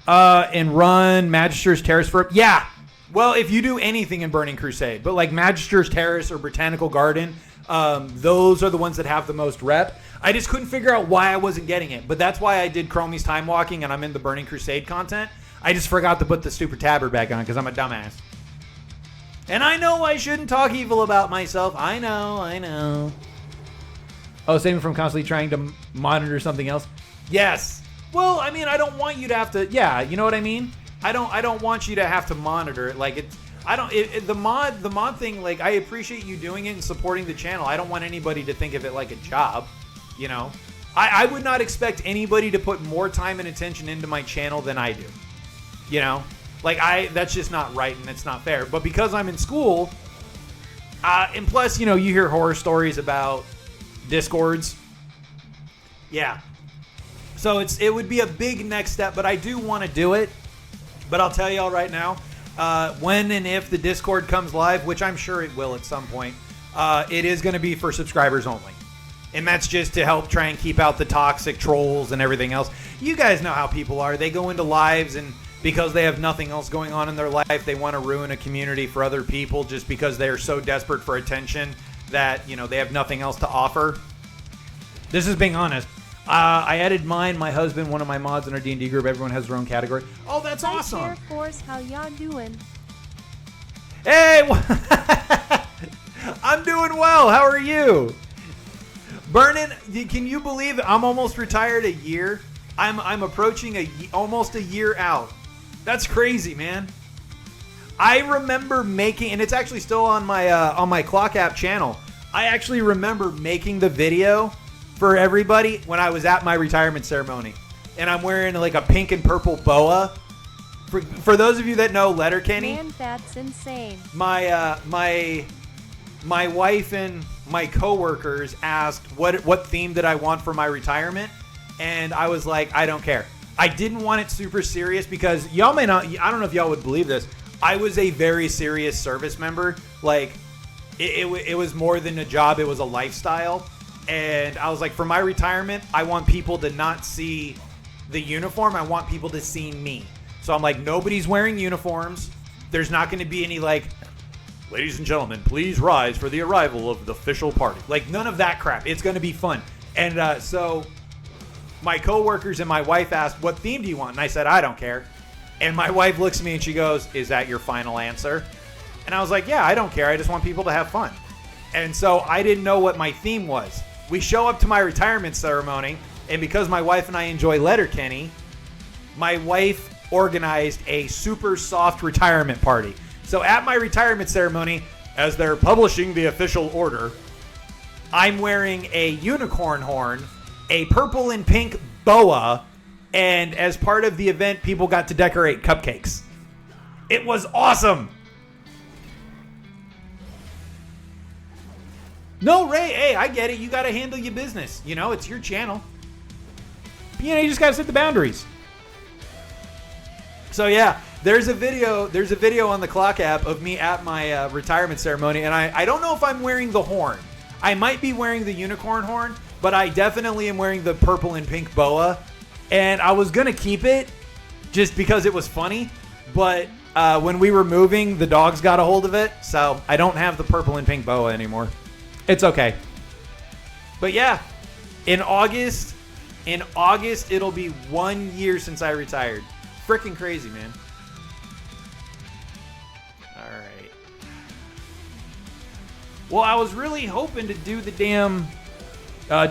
And run Magister's Terrace for... Yeah. Well, if you do anything in Burning Crusade, but like Magister's Terrace or Botanical Garden, those are the ones that have the most rep. I just couldn't figure out why I wasn't getting it. But that's why I did Chromie's Time Walking and I'm in the Burning Crusade content. I just forgot to put the stupid tabard back on because I'm a dumbass. And I know I shouldn't talk evil about myself. I know. Oh, save me from constantly trying to monitor something else? Yes. Well, I mean, I don't want you to have to. Yeah, you know what I mean. I don't want you to have to monitor it. Like it's. I don't. The mod thing. Like I appreciate you doing it and supporting the channel. I don't want anybody to think of it like a job. You know, I would not expect anybody to put more time and attention into my channel than I do. You know, like that's just not right and it's not fair. But because I'm in school, and plus, you know, you hear horror stories about Discords. Yeah. So it would be a big next step, but I do want to do it. But I'll tell y'all right now, when and if the Discord comes live, which I'm sure it will at some point, it is going to be for subscribers only. And that's just to help try and keep out the toxic trolls and everything else. You guys know how people are. They go into lives and because they have nothing else going on in their life, they want to ruin a community for other people just because they are so desperate for attention that, you know, they have nothing else to offer. This is being honest. I added mine, my husband, one of my mods in our D&D group. Everyone has their own category. Oh, that's awesome. Air Force, how y'all doing? Hey, I'm doing well. How are you? Burnin', can you believe I'm almost retired a year? I'm approaching almost a year out. That's crazy, man. I remember making, and it's actually still on my Clock App channel. I actually remember making the video for everybody when I was at my retirement ceremony, and I'm wearing like a pink and purple boa. For those of you that know Letterkenny, Man, that's insane. my wife and my coworkers asked what theme did I want for my retirement, and I was like, I don't care. I didn't want it super serious because y'all may not. I don't know if y'all would believe this. I was a very serious service member. Like, it was more than a job. It was a lifestyle. And I was like, for my retirement, I want people to not see the uniform. I want people to see me. So I'm like, nobody's wearing uniforms. There's not going to be any like, ladies and gentlemen, please rise for the arrival of the official party. Like, none of that crap. It's going to be fun. And so my coworkers and my wife asked, what theme do you want? And I said, I don't care. And my wife looks at me and she goes, is that your final answer? And I was like, yeah, I don't care. I just want people to have fun. And so I didn't know what my theme was. We show up to my retirement ceremony, and because my wife and I enjoy Letterkenny, my wife organized a super soft retirement party. So at my retirement ceremony, as they're publishing the official order, I'm wearing a unicorn horn, a purple and pink boa, and as part of the event, people got to decorate cupcakes. It was awesome. No, Ray, hey, I get it. You got to handle your business. You know, it's your channel. You know, you just got to set the boundaries. So yeah, there's a video on the Clock App of me at my retirement ceremony, and I don't know if I'm wearing the horn. I might be wearing the unicorn horn, but I definitely am wearing the purple and pink boa. And I was going to keep it just because it was funny. But when we were moving, the dogs got a hold of it. So I don't have the purple and pink boa anymore. It's okay. But yeah, in August, it'll be 1 year since I retired. Freaking crazy, man. All right. Well, I was really hoping to do the damn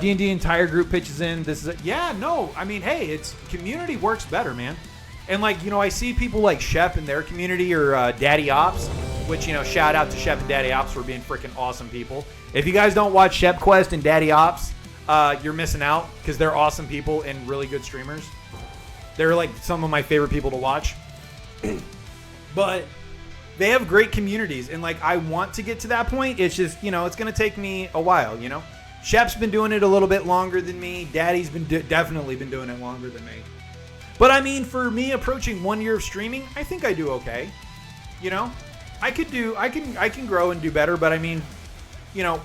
D&D entire group pitches in. This is I mean, hey, it's community works better, man. And like, you know, I see people like Shep in their community or Daddy Ops, which, you know, shout out to Shep and Daddy Ops for being freaking awesome people. If you guys don't watch Shep Quest and Daddy Ops, you're missing out because they're awesome people and really good streamers. They're like some of my favorite people to watch. But they have great communities, and like, I want to get to that point. It's just, you know, it's going to take me a while, you know. Shep's been doing it a little bit longer than me. Daddy's been definitely been doing it longer than me. But I mean, for me approaching 1 year of streaming, I think I do okay. You know, I can grow and do better. But I mean, you know,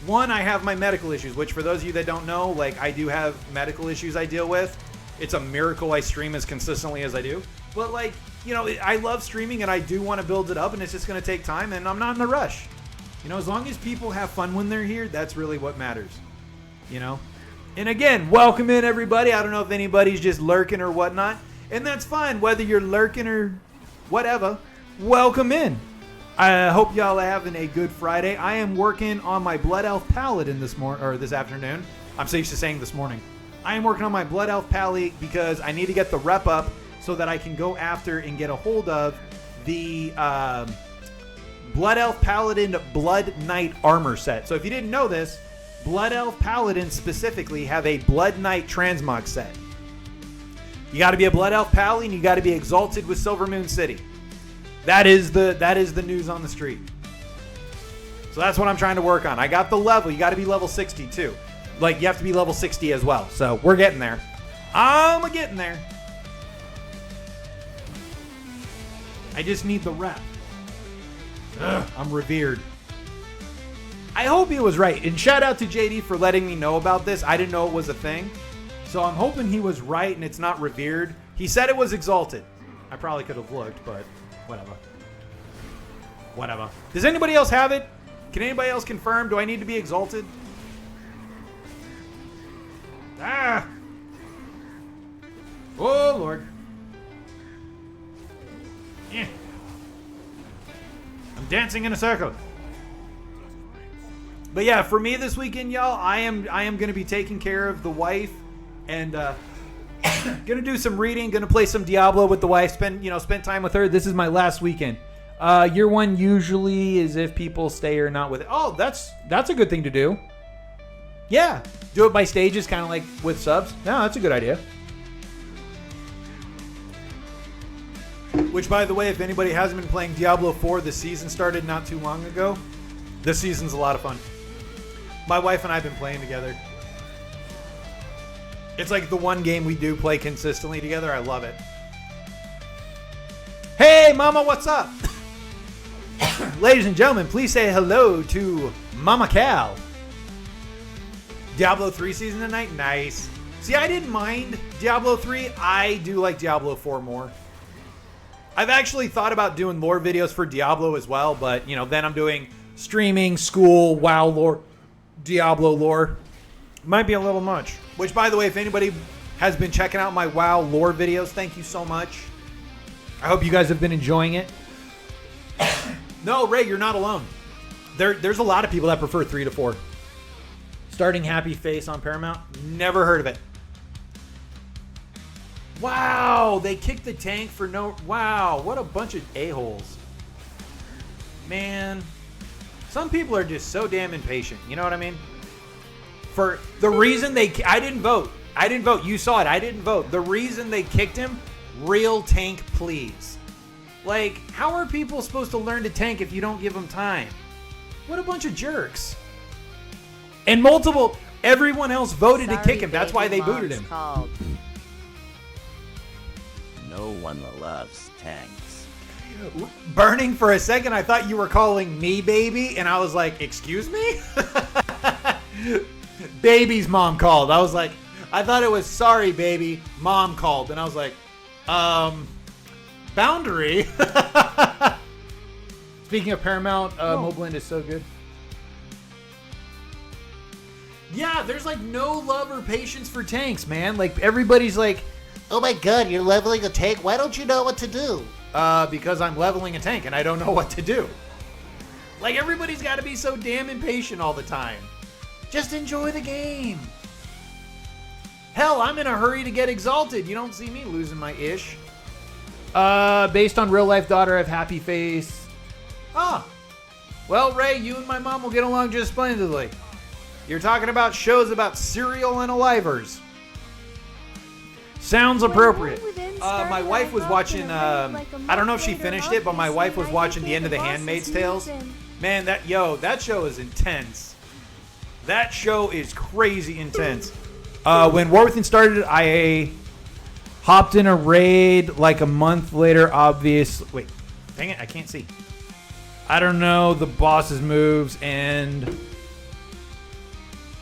one, I have my medical issues, which for those of you that don't know, like, I do have medical issues I deal with. It's a miracle I stream as consistently as I do. But like, you know, I love streaming and I do want to build it up, and it's just going to take time, and I'm not in a rush. You know, as long as people have fun when they're here, that's really what matters. You know? And again, welcome in, everybody. I don't know if anybody's just lurking or whatnot. And that's fine, whether you're lurking or whatever. Welcome in. I hope y'all are having a good Friday. I am working on my Blood Elf Paladin this afternoon. I'm so used to saying this morning. I am working on my Blood Elf Pally because I need to get the rep up so that I can go after and get a hold of the Blood Elf Paladin Blood Knight armor set. So if you didn't know this, Blood Elf Paladin specifically have a Blood Knight transmog set. You got to be a Blood Elf Pally, and you got to be exalted with Silver Moon City. That is the news on the street. So that's what I'm trying to work on. I got the level. You got to be level 60 too. Like, you have to be level 60 as well. So we're getting there. I'm getting there. I just need the rep. Ugh, I'm revered. I hope he was right. And shout out to JD for letting me know about this. I didn't know it was a thing. So I'm hoping he was right and it's not revered. He said it was exalted. I probably could have looked, but whatever. Whatever. Does anybody else have it? Can anybody else confirm? Do I need to be exalted? Ah! Oh, Lord. Yeah. I'm dancing in a circle. But yeah, for me this weekend, y'all, I am going to be taking care of the wife and Gonna do some reading. Gonna play some Diablo with the wife. Spend time with her. This is my last weekend. Year one usually is if people stay or not with it. Oh, that's a good thing to do. Yeah, do it by stages, kind of like with subs. No, that's a good idea. Which, by the way, if anybody hasn't been playing Diablo 4, the season started not too long ago. This season's a lot of fun. My wife and I have been playing together. It's like the one game we do play consistently together. I love it. Hey, Mama, what's up? Ladies and gentlemen, please say hello to Mama Cal. Diablo 3 season tonight? Nice. See, I didn't mind Diablo 3. I do like Diablo 4 more. I've actually thought about doing lore videos for Diablo as well, but, then I'm doing streaming, school, WoW lore, Diablo lore. Might be a little much. Which, by the way, if anybody has been checking out my WoW lore videos, thank you so much. I hope you guys have been enjoying it. No, Ray, you're not alone. There's a lot of people that prefer 3 to 4. Starting Happy Face on Paramount? Never heard of it. Wow, they kicked the tank for no... Wow, what a bunch of a-holes. Man, some people are just so damn impatient. You know what I mean? For the reason I didn't vote. You saw it. I didn't vote. The reason they kicked him, real tank, please. Like, how are people supposed to learn to tank if you don't give them time? What a bunch of jerks. And everyone else voted to kick him. That's why they booted him. Called. No one loves tanks. Burning for a second, I thought you were calling me baby, and I was like, excuse me? Baby's mom called. I thought it was sorry, baby. Mom called, and I was like, Boundary. Speaking of Paramount, Moblin is so good. Yeah, there's like no love or patience for tanks, man. Like everybody's like, oh my god, you're leveling a tank? Why don't you know what to do? Because I'm leveling a tank and I don't know what to do. Like everybody's got to be so damn impatient all the time. Just enjoy the game. Hell, I'm in a hurry to get exalted. You don't see me losing my ish. Based on real life daughter of Happy Face. Ah. Well, Ray, you and my mom will get along just splendidly. You're talking about shows about cereal and alivers. Sounds appropriate. My wife was watching, I don't know if she finished it, but my wife was watching the end of The Handmaid's Tales. Man, that show is intense. That show is crazy intense. When War Within started, I hopped in a raid like a month later, Wait, dang it, I can't see. I don't know the boss's moves, and...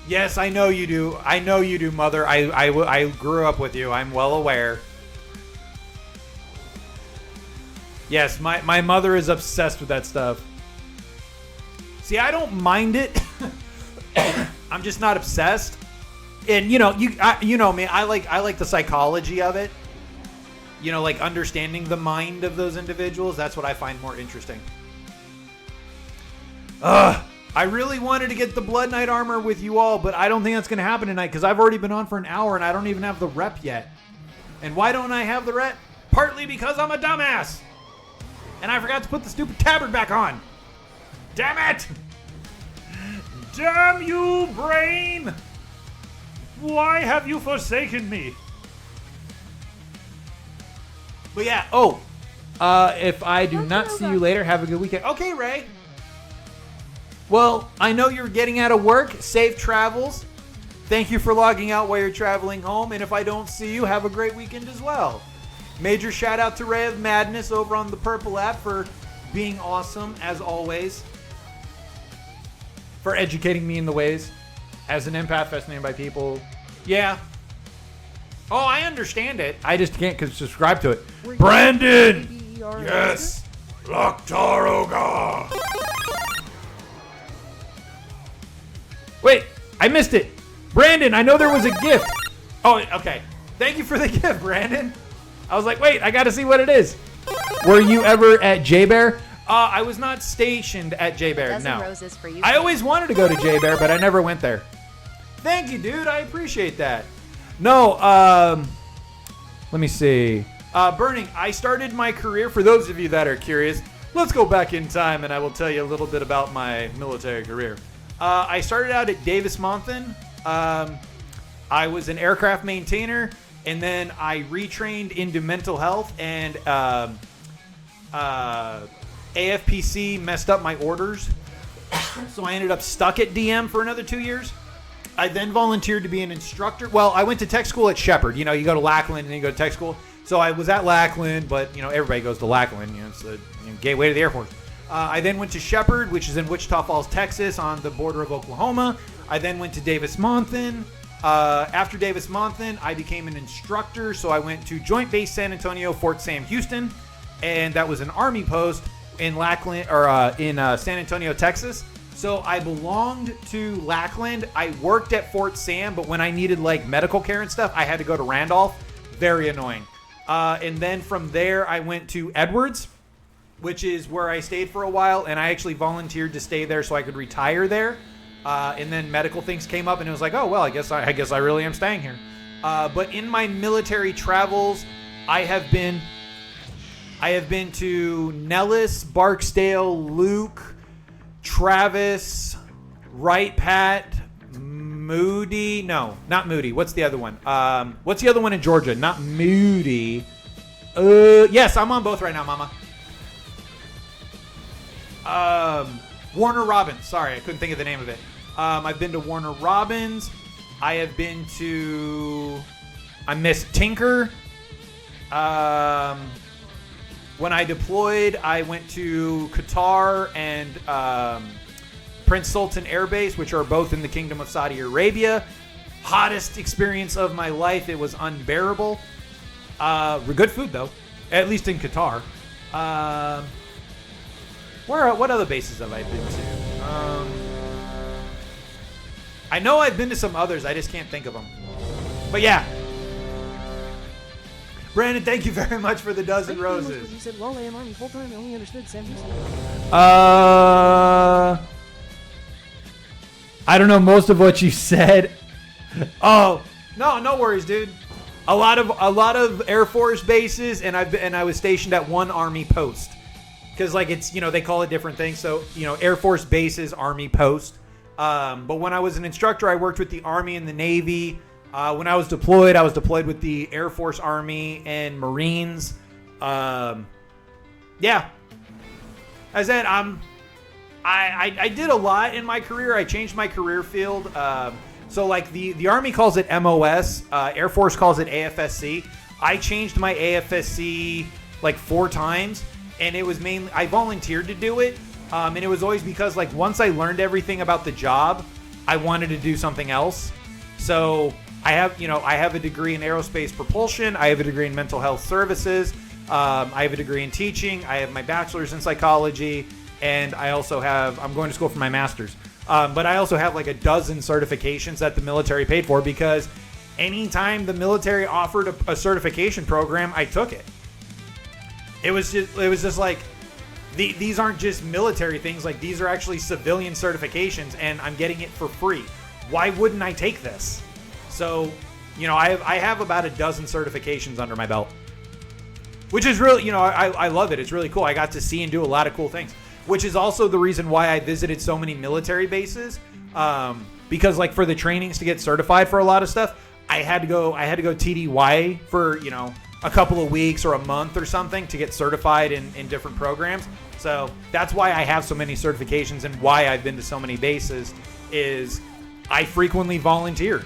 Yes, I know you do. I know you do, Mother. I grew up with you. I'm well aware. Yes, my mother is obsessed with that stuff. See, I don't mind it. I'm just not obsessed. And you know me. I like the psychology of it. Like understanding the mind of those individuals. That's what I find more interesting. I really wanted to get the Blood Knight armor with you all, but I don't think that's going to happen tonight because I've already been on for an hour and I don't even have the rep yet. And why don't I have the rep? Partly because I'm a dumbass. And I forgot to put the stupid tabard back on. Damn it! Damn you, brain! Why have you forsaken me? But yeah, if I do not see you later, have a good weekend. Okay, Ray. Well, I know you're getting out of work. Safe travels. Thank you for logging out while you're traveling home. And if I don't see you, have a great weekend as well. Major shout out to Ray of Madness over on the Purple app for being awesome, as always. For educating me in the ways. As an empath fascinated by people. Yeah. Oh, I understand it. I just can't subscribe to it. Brandon! Yes! Loktaroga! Wait, I missed it. Brandon, I know there was a gift. Oh, okay. Thank you for the gift, Brandon. I was like, wait, I got to see what it is. Were you ever at J-Bear? I was not stationed at J-Bear, no. Roses for you. I always wanted to go to J-Bear, but I never went there. Thank you, dude. I appreciate that. No, Let me see. Burning, I started my career, for those of you that are curious, let's go back in time and I will tell you a little bit about my military career. I started out at Davis-Monthan. I was an aircraft maintainer, and then I retrained into mental health, and AFPC messed up my orders. So I ended up stuck at DM for another 2 years. I then volunteered to be an instructor. Well, I went to tech school at Shepherd. You know, you go to Lackland and then you go to tech school. So I was at Lackland, but, you know, everybody goes to Lackland. You know, it's the gateway to the Air Force. I then went to Shepherd, which is in Wichita Falls, Texas, on the border of Oklahoma. I then went to Davis-Monthan. After Davis-Monthan, I became an instructor. So I went to Joint Base San Antonio, Fort Sam Houston. And that was an Army post in Lackland, or in San Antonio, Texas. So I belonged to Lackland. I worked at Fort Sam, but when I needed like medical care and stuff, I had to go to Randolph. Very annoying. And then from there, I went to Edwards, which is where I stayed for a while, and I actually volunteered to stay there so I could retire there. And then medical things came up, and it was like, oh well, I guess I really am staying here. But in my military travels, I have been to Nellis, Barksdale, Luke, Travis, Wright Pat, Moody. No, not Moody. What's the other one? What's the other one in Georgia? Not Moody. Yes, I'm on both right now, Mama. Warner Robins. Sorry, I couldn't think of the name of it. I've been to Warner Robins. I have been to... I missed Tinker. When I deployed, I went to Qatar and Prince Sultan Air Base, which are both in the Kingdom of Saudi Arabia. Hottest experience of my life. It was unbearable. Good food, though, at least in Qatar. What other bases have I been to? I know I've been to some others. I just can't think of them. But yeah. Brandon, thank you very much for the dozen roses. You said, well, I am Army full-time. I only understood Sam Houston. I don't know most of what you said. Oh, no worries, dude. A lot of Air Force bases, and I was stationed at one Army post. Because, like, it's, you know, they call it different things. So, you know, Air Force bases, Army post. But when I was an instructor, I worked with the Army and the Navy. When I was deployed with the Air Force, Army, and Marines. Yeah. As I said, I did a lot in my career. I changed my career field. So, like, the Army calls it MOS. Air Force calls it AFSC. I changed my AFSC, like, 4 times. And it was mainly, I volunteered to do it. And it was always because, like, once I learned everything about the job, I wanted to do something else. So I have a degree in aerospace propulsion. I have a degree in mental health services. I have a degree in teaching. I have my bachelor's in psychology. And I'm going to school for my master's. But I also have like a dozen certifications that the military paid for, because anytime the military offered a certification program, I took it. It was just like, these aren't just military things. Like, these are actually civilian certifications, and I'm getting it for free. Why wouldn't I take this? So, you know, I have about a dozen certifications under my belt, which is really, you know, I love it. It's really cool. I got to see and do a lot of cool things, which is also the reason why I visited so many military bases. Because, like, for the trainings to get certified for a lot of stuff, I had to go TDY for, you know, a couple of weeks or a month or something to get certified in different programs. So that's why I have so many certifications, and why I've been to so many bases is I frequently volunteered.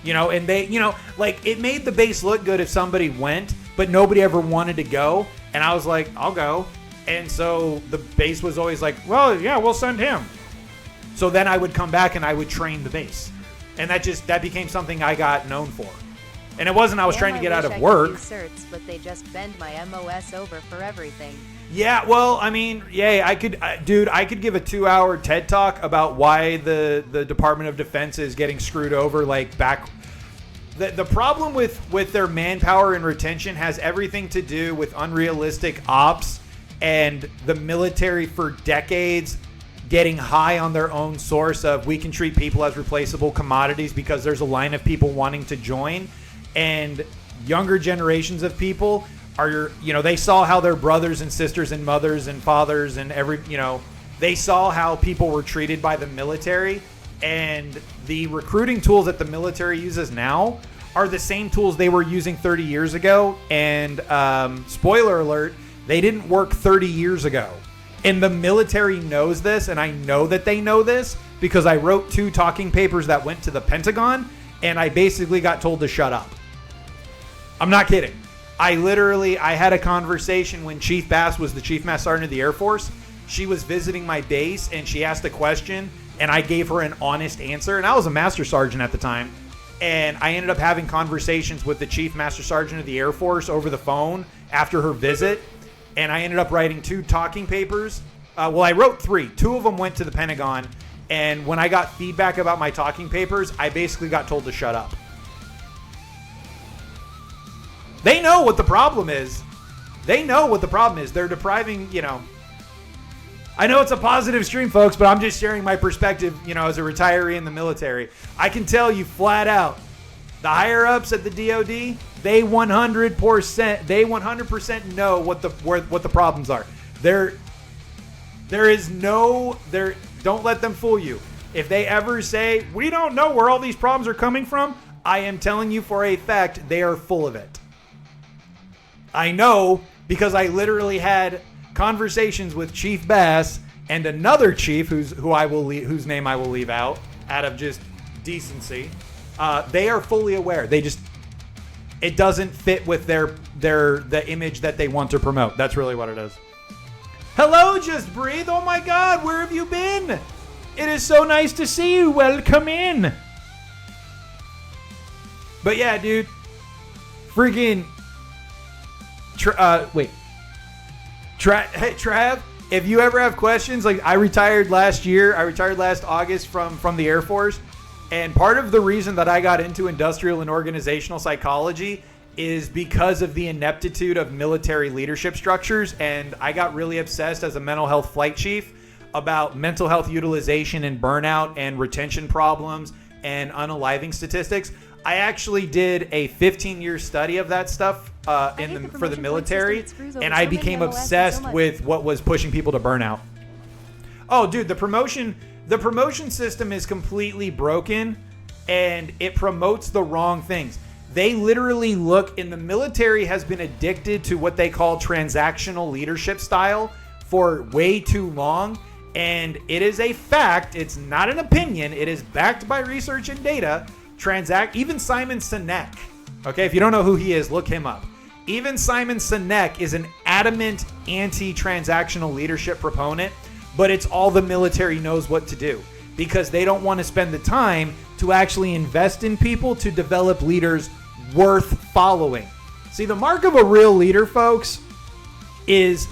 You know, and they, you know, like, it made the base look good if somebody went, but nobody ever wanted to go. And I was like, I'll go. And so the base was always like, well, yeah, we'll send him. So then I would come back and I would train the base. And that became something I got known for. And it wasn't I was trying to get out of work. I could do certs, but they just bend my MOS over for everything. Yeah, well, I mean, yeah, I could give a 2-hour TED Talk about why the Department of Defense is getting screwed over, like, back. The problem with their manpower and retention has everything to do with unrealistic ops and the military for decades getting high on their own source of, we can treat people as replaceable commodities because there's a line of people wanting to join. And younger generations of people are, they saw how their brothers and sisters and mothers and fathers and they saw how people were treated by the military, and the recruiting tools that the military uses now are the same tools they were using 30 years ago. And spoiler alert, they didn't work 30 years ago. And the military knows this, and I know that they know this because I wrote 2 talking papers that went to the Pentagon, and I basically got told to shut up. I'm not kidding. I had a conversation when Chief Bass was the Chief Master Sergeant of the Air Force. She was visiting my base, and she asked a question, and I gave her an honest answer. And I was a Master Sergeant at the time. And I ended up having conversations with the Chief Master Sergeant of the Air Force over the phone after her visit. And I ended up writing 2 talking papers. I wrote 3. 2 of them went to the Pentagon. And when I got feedback about my talking papers, I basically got told to shut up. They know what the problem is. They're depriving, I know it's a positive stream, folks, but I'm just sharing my perspective, as a retiree in the military. I can tell you flat out, the higher ups at the DoD, they 100% know what the problems are. Don't let them fool you. If they ever say, we don't know where all these problems are coming from, I am telling you for a fact, they are full of it. I know because I literally had conversations with Chief Bass and another chief whose name I will leave out of just decency. They are fully aware. It doesn't fit with the image that they want to promote. That's really what it is. Hello, Just Breathe. Oh my God, where have you been? It is so nice to see you. Welcome in. But yeah, dude, freaking. Hey, Trav, if you ever have questions, like I retired last August from the Air Force, and part of the reason that I got into industrial and organizational psychology is because of the ineptitude of military leadership structures, and I got really obsessed as a mental health flight chief about mental health utilization and burnout and retention problems and unaliving statistics. I actually did a 15-year study of that stuff for the military, and I became obsessed with what was pushing people to burnout. Oh, dude, the promotion system is completely broken, and it promotes the wrong things. They literally the military has been addicted to what they call transactional leadership style for way too long, and it is a fact. It's not an opinion. It is backed by research and data. Even Simon Sinek, okay, if you don't know who he is, look him up. Even Simon Sinek is an adamant anti-transactional leadership proponent, but it's all the military knows what to do because they don't want to spend the time to actually invest in people to develop leaders worth following. See, the mark of a real leader, folks, is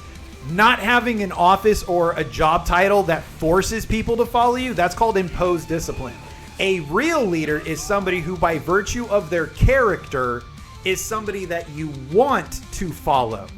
not having an office or a job title that forces people to follow you. That's called imposed discipline. A real leader is somebody who, by virtue of their character, is somebody that you want to follow.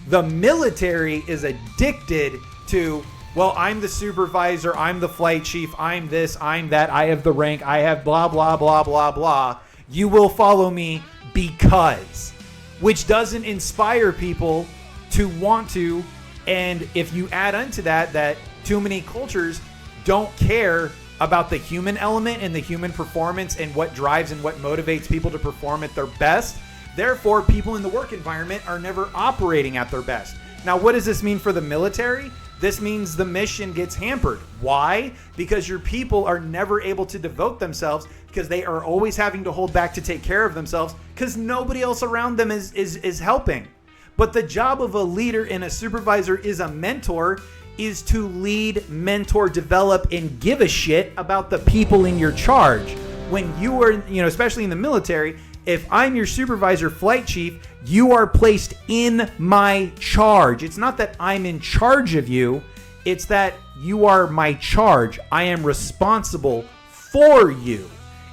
The military is addicted to, well, I'm the supervisor, I'm the flight chief, I'm this, I'm that, I have the rank, I have blah, blah, blah, blah, blah. You will follow me because, which doesn't inspire people to want to. And if you add onto that too many cultures don't care about the human element and the human performance and what drives and what motivates people to perform at their best. Therefore, people in the work environment are never operating at their best. Now, what does this mean for the military? This means the mission gets hampered. Why? Because your people are never able to devote themselves because they are always having to hold back to take care of themselves because nobody else around them is helping. But the job of a leader and a supervisor is a mentor is to lead, mentor, develop, and give a shit about the people in your charge. When you are, especially in the military, if I'm your supervisor, flight chief, you are placed in my charge. It's not that I'm in charge of you. It's that you are my charge. I am responsible for you.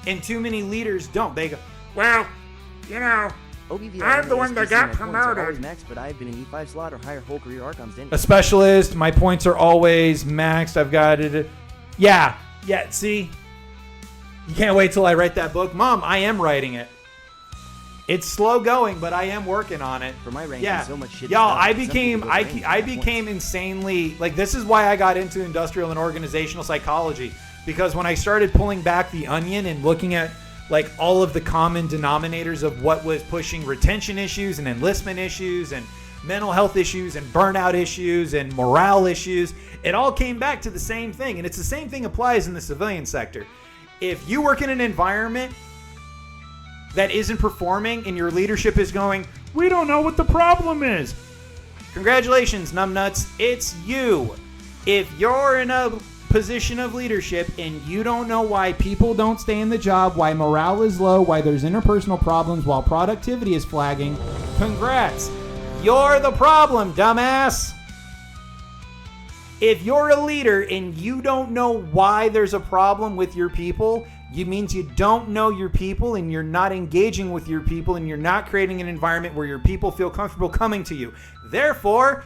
And too many leaders don't. They go, well, I'm the one that got promoted. Max, but I've been an E5 slot or higher whole career arc on Zen. A specialist. My points are always maxed. I've got it. Yeah. See? You can't wait till I write that book. Mom, I am writing it. It's slow going, but I am working on it. For my ranking, Yeah, so much shit is y'all, done. I Some became people go ranking I at became insanely like. This is why I got into industrial and organizational psychology, because when I started pulling back the onion and looking at like all of the common denominators of what was pushing retention issues and enlistment issues and mental health issues and burnout issues and morale issues, it all came back to the same thing. And it's the same thing applies in the civilian sector. If you work in an environment that isn't performing and your leadership is going, we don't know what the problem is. Congratulations, numbnuts. It's you. If you're in a position of leadership and you don't know why people don't stay in the job, why morale is low, why there's interpersonal problems, while productivity is flagging, congrats. You're the problem, dumbass. If you're a leader and you don't know why there's a problem with your people, it means you don't know your people and you're not engaging with your people and you're not creating an environment where your people feel comfortable coming to you. Therefore,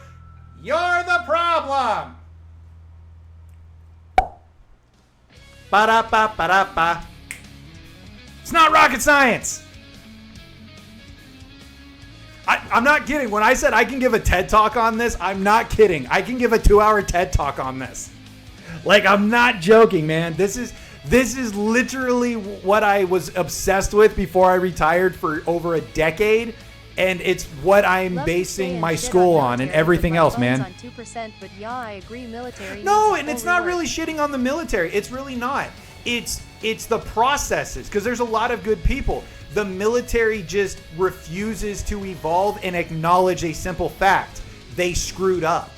you're the problem. Ba-da-ba-ba-da-ba. It's not rocket science. I'm not kidding. When I said I can give a TED Talk on this, I'm not kidding. I can give a 2-hour TED Talk on this. Like, I'm not joking, man. This is literally what I was obsessed with before I retired for over a decade, and it's what I'm basing my school on and everything else, man. On 2%, but yeah, I agree. Military. No, needs and a it's full not rework. really shitting on the military. It's really not. It's the processes, because there's a lot of good people. The military just refuses to evolve and acknowledge a simple fact. They screwed up.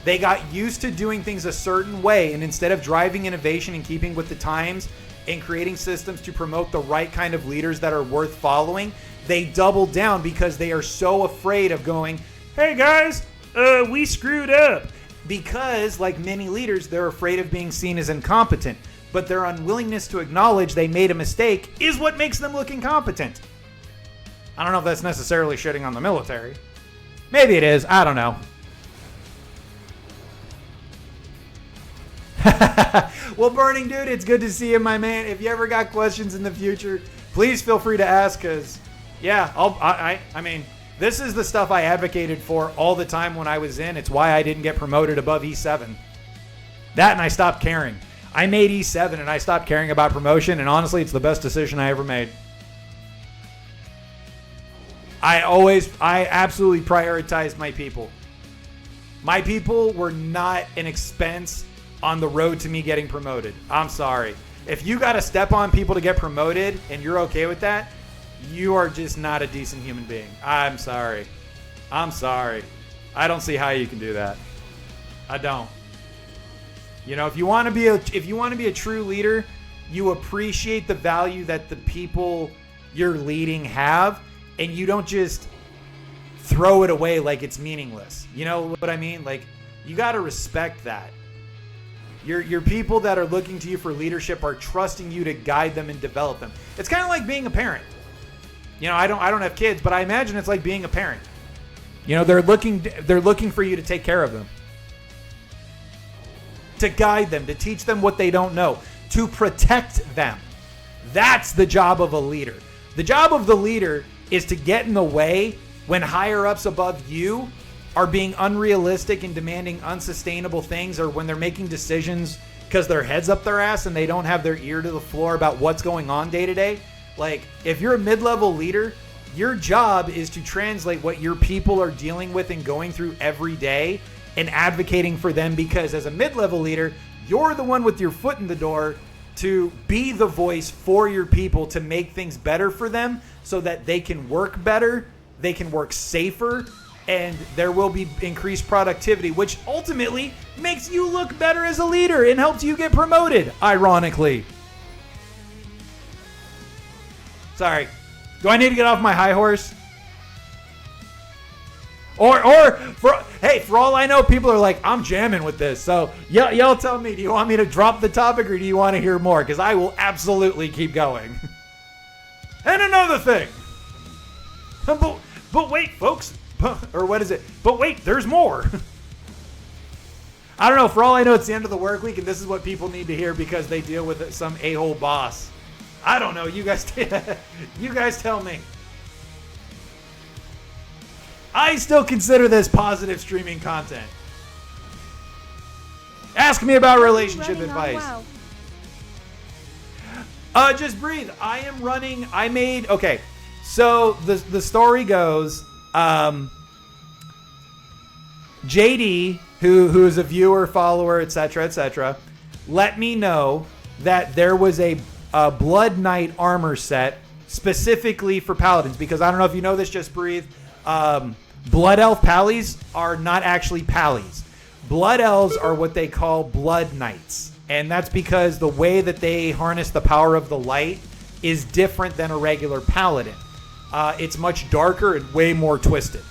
They got used to doing things a certain way, and instead of driving innovation and keeping with the times and creating systems to promote the right kind of leaders that are worth following, they doubled down because they are so afraid of going, hey guys, we screwed up. Because, like many leaders, they're afraid of being seen as incompetent. But their unwillingness to acknowledge they made a mistake is what makes them look incompetent. I don't know if that's necessarily shitting on the military. Maybe it is. I don't know. Well, Burning Dude, it's good to see you, my man. If you ever got questions in the future, please feel free to ask, because, yeah, I mean, this is the stuff I advocated for all the time when I was in. It's why I didn't get promoted above E7. That, and I stopped caring. I made E7 and I stopped caring about promotion, and honestly, it's the best decision I ever made. I absolutely prioritized my people. My people were not an expense on the road to me getting promoted. I'm sorry. If you got to step on people to get promoted and you're okay with that, you are just not a decent human being. I'm sorry. I'm sorry. I don't see how you can do that. I don't. You know, if you want to be a true leader, you appreciate the value that the people you're leading have, and you don't just throw it away like it's meaningless. You know what I mean? Like, you got to respect that. Your people that are looking to you for leadership are trusting you to guide them and develop them. It's kind of like being a parent. You know, I don't have kids, but I imagine it's like being a parent. You know, they're looking for you to take care of them, to guide them, to teach them what they don't know, to protect them. That's the job of a leader. The job of the leader is to get in the way when higher ups above you are being unrealistic and demanding unsustainable things, or when they're making decisions because their head's up their ass and they don't have their ear to the floor about what's going on day to day. Like, if you're a mid-level leader, your job is to translate what your people are dealing with and going through every day and advocating for them, because as a mid-level leader, you're the one with your foot in the door to be the voice for your people, to make things better for them so that they can work better, they can work safer, and there will be increased productivity, which ultimately makes you look better as a leader and helps you get promoted, ironically. Sorry. Do I need to get off my high horse? Or for all I know, people are like, I'm jamming with this. So y'all tell me, do you want me to drop the topic or do you want to hear more? Because I will absolutely keep going. And another thing. But wait, folks. Or what is it? But wait, there's more. I don't know. For all I know, it's the end of the work week, and this is what people need to hear because they deal with some a-hole boss. I don't know. You guys tell me. I still consider this positive streaming content. Ask me about relationship Running on advice. WoW. Just breathe. I am running. Okay. So the story goes, JD, who is a viewer, follower, etc., let me know that there was a Blood Knight armor set specifically for paladins, because I don't know if you know this, just breathe. Blood Elf Pallies are not actually Pallies. Blood Elves are what they call Blood Knights. And that's because the way that they harness the power of the light is different than a regular paladin. It's much darker and way more twisted.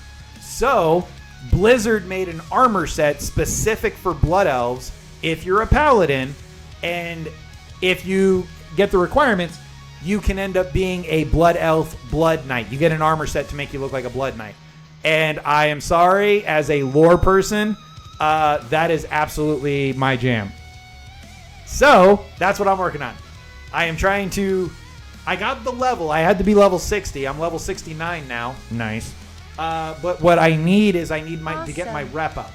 So, Blizzard made an armor set specific for Blood Elves if you're a paladin, and if you get the requirements, you can end up being a Blood Elf Blood Knight. You get an armor set to make you look like a Blood Knight. And I am sorry, as a lore person, that is absolutely my jam. So, that's what I'm working on. I am trying to... I got the level. I had to be level 60. I'm level 69 now. Nice. But what I need is to get my rep up.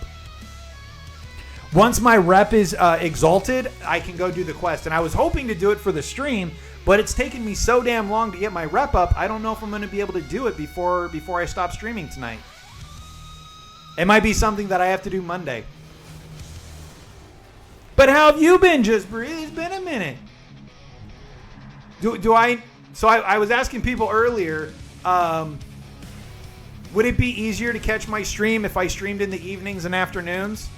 Once my rep is exalted, I can go do the quest. And I was hoping to do it for the stream, but it's taken me so damn long to get my rep up, I don't know if I'm going to be able to do it before I stop streaming tonight. It might be something that I have to do Monday. But how have you been, Just Breathe? It's been a minute. So I was asking people earlier, would it be easier to catch my stream if I streamed in the evenings and afternoons?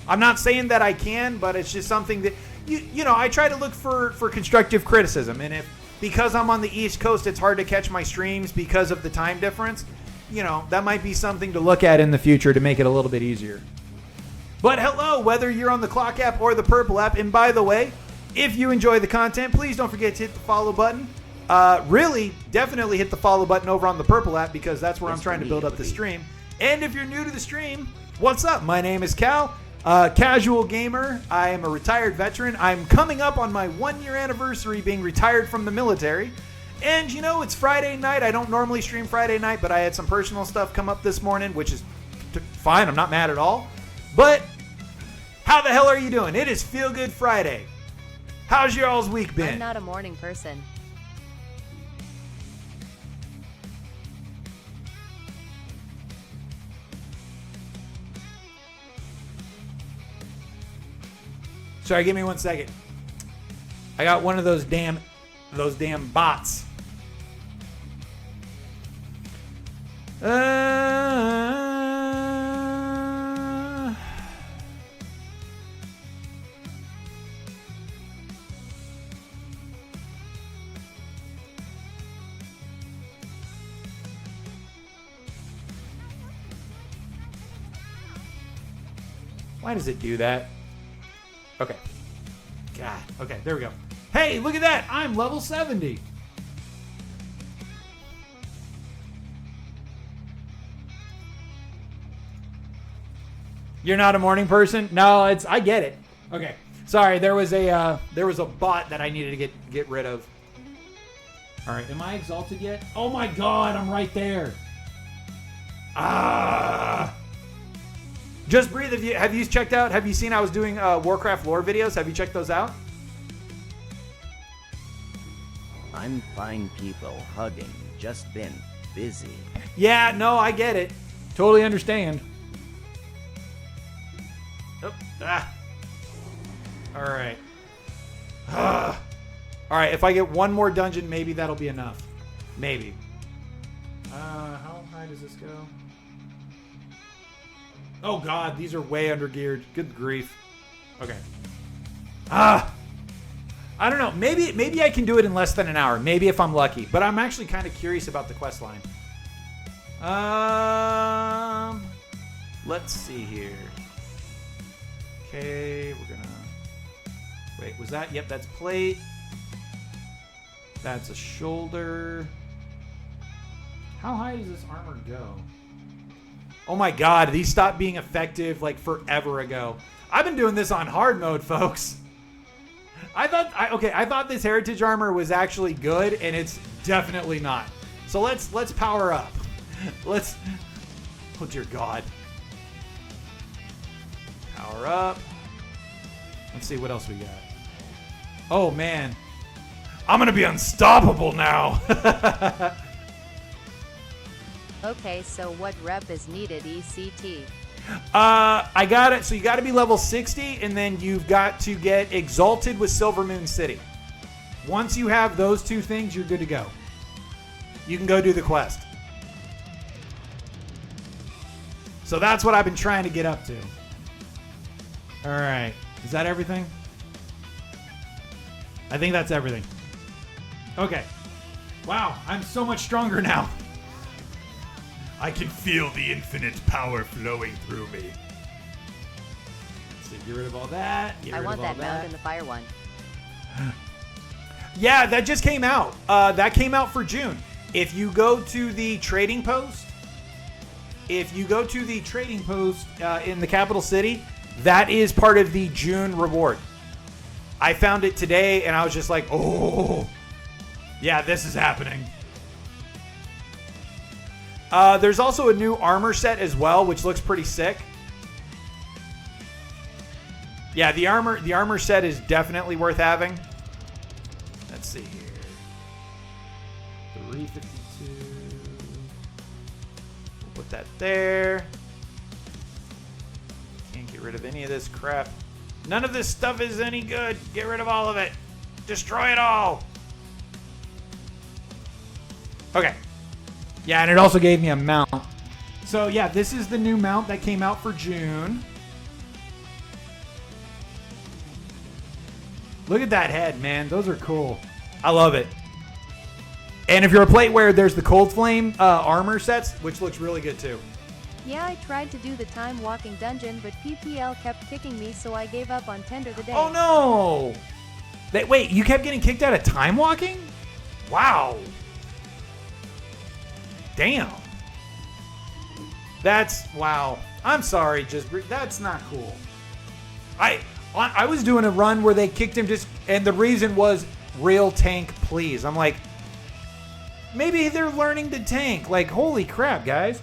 I'm not saying that I can, but it's just something that, you know, I try to look for constructive criticism. And because I'm on the East Coast, it's hard to catch my streams because of the time difference, you know, that might be something to look at in the future to make it a little bit easier. But hello, whether you're on the Clock app or the Purple app, and by the way, if you enjoy the content, please don't forget to hit the follow button. Really, definitely hit the follow button over on the Purple app, because that's where I'm trying to build up the stream. And if you're new to the stream, what's up? My name is Cal, casual gamer. I am a retired veteran. I'm coming up on my 1-year anniversary being retired from the military. And you know, it's Friday night. I don't normally stream Friday night, but I had some personal stuff come up this morning, which is fine. I'm not mad at all. But how the hell are you doing? It is Feel Good Friday. How's your all's week been? I'm not a morning person. Sorry, give me 1 second. I got one of those damn bots. Why does it do that? Okay. God. Okay, there we go. Hey, look at that. I'm level 70. You're not a morning person? No, I get it. Okay. Sorry, there was a bot that I needed to get rid of. All right, am I exalted yet? Oh my god, I'm right there. Just Breathe. Have you checked out? Have you seen I was doing Warcraft lore videos? Have you checked those out? I'm fine, people. Hugging. Just been busy. Yeah, no, I get it. Totally understand. Oh, All right. All right, if I get one more dungeon, maybe that'll be enough. Maybe. How high does this go? Oh god, these are way under geared. Good grief. Okay. I don't know. Maybe I can do it in less than an hour. Maybe if I'm lucky. But I'm actually kind of curious about the quest line. Let's see here. Okay, we're gonna... Wait, was that? Yep, that's plate. That's a shoulder. How high does this armor go? Oh my god, these stopped being effective like forever ago. I've been doing this on hard mode, folks. I thought this heritage armor was actually good, and it's definitely not. So let's power up. Oh, dear God. Power up. Let's see what else we got. Oh, man. I'm going to be unstoppable now. Okay, so what rep is needed ECT? I got it. So you got to be level 60, and then you've got to get Exalted with Silver Moon City. Once you have those two things, you're good to go. You can go do the quest. So that's what I've been trying to get up to. All right. Is that everything? I think that's everything. Okay. Wow, I'm so much stronger now. I can feel the infinite power flowing through me. So get rid of all that. I want that mount in the fire one. Yeah, that just came out. That came out for June. If you go to the trading post, in the capital city, that is part of the June reward. I found it today, and I was just like, oh, yeah, this is happening. There's also a new armor set as well, which looks pretty sick. Yeah, the armor set is definitely worth having. Let's see here. 352. We'll put that there. Can't get rid of any of this crap. None of this stuff is any good. Get rid of all of it. Destroy it all. Okay. Yeah, and it also gave me a mount. So, yeah, this is the new mount that came out for June. Look at that head, man. Those are cool. I love it. And if you're a plate wearer, there's the Cold Flame armor sets, which looks really good, too. Yeah, I tried to do the time walking dungeon, but PPL kept kicking me, so I gave up on Tender the Day. Oh, no! Wait, you kept getting kicked out of time walking? Wow. Damn. That's, wow. I'm sorry, that's not cool. I was doing a run where they kicked him and the reason was real tank, please. I'm like, maybe they're learning to tank. Like, holy crap, guys.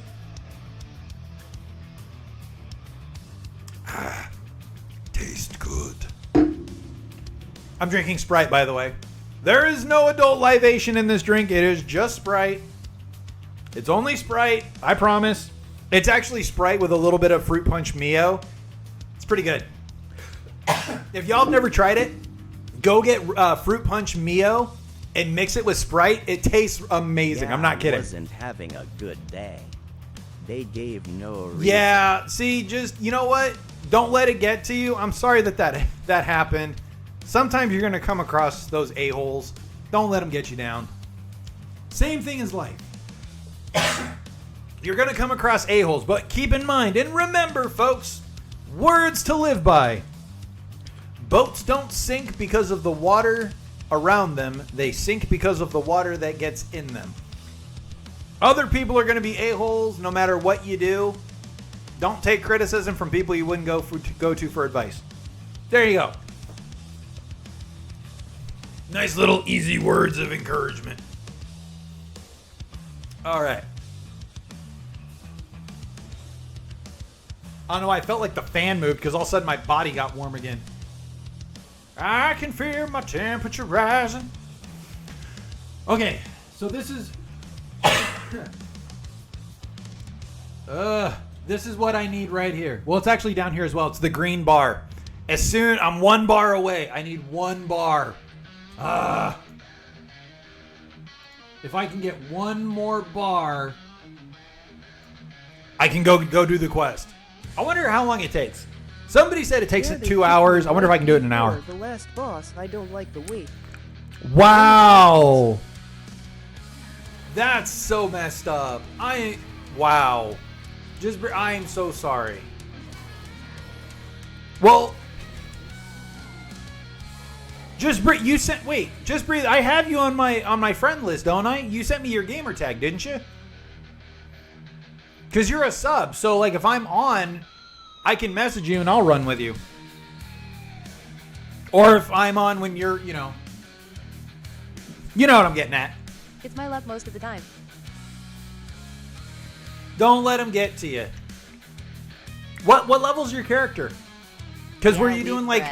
Taste good. I'm drinking Sprite, by the way. There is no adult libation in this drink. It is just Sprite. It's only Sprite, I promise. It's actually Sprite with a little bit of Fruit Punch Mio. It's pretty good. If y'all have never tried it, go get Fruit Punch Mio and mix it with Sprite. It tastes amazing. I'm not kidding. I wasn't having a good day. They gave no reason. Yeah, see, just, you know what? Don't let it get to you. I'm sorry that happened. Sometimes you're going to come across those a-holes. Don't let them get you down. Same thing as life. You're going to come across a-holes, but keep in mind and remember, folks, words to live by. Boats don't sink because of the water around them. They sink because of the water that gets in them. Other people are going to be a-holes no matter what you do. Don't take criticism from people you wouldn't go to for advice. There you go. Nice little easy words of encouragement. All right. I don't know why I felt like the fan moved because all of a sudden my body got warm again. I can feel my temperature rising. Okay, so this is... this is what I need right here. Well, it's actually down here as well. It's the green bar. I'm 1 bar away. I need 1 bar. If I can get 1 more bar, I can go do the quest. I wonder how long it takes. Somebody said it takes 2 hours. I wonder if I can do it in an hour. The last boss, I don't like the wait. Wow. That's so messed up. Wow. I am so sorry. Well, just breathe. Just breathe. I have you on my friend list, don't I? You sent me your gamer tag, didn't you? Because you're a sub, so like if I'm on, I can message you and I'll run with you. Or if I'm on when you're, you know what I'm getting at. It's my luck most of the time. Don't let them get to you. What level's your character? Because were you doing like...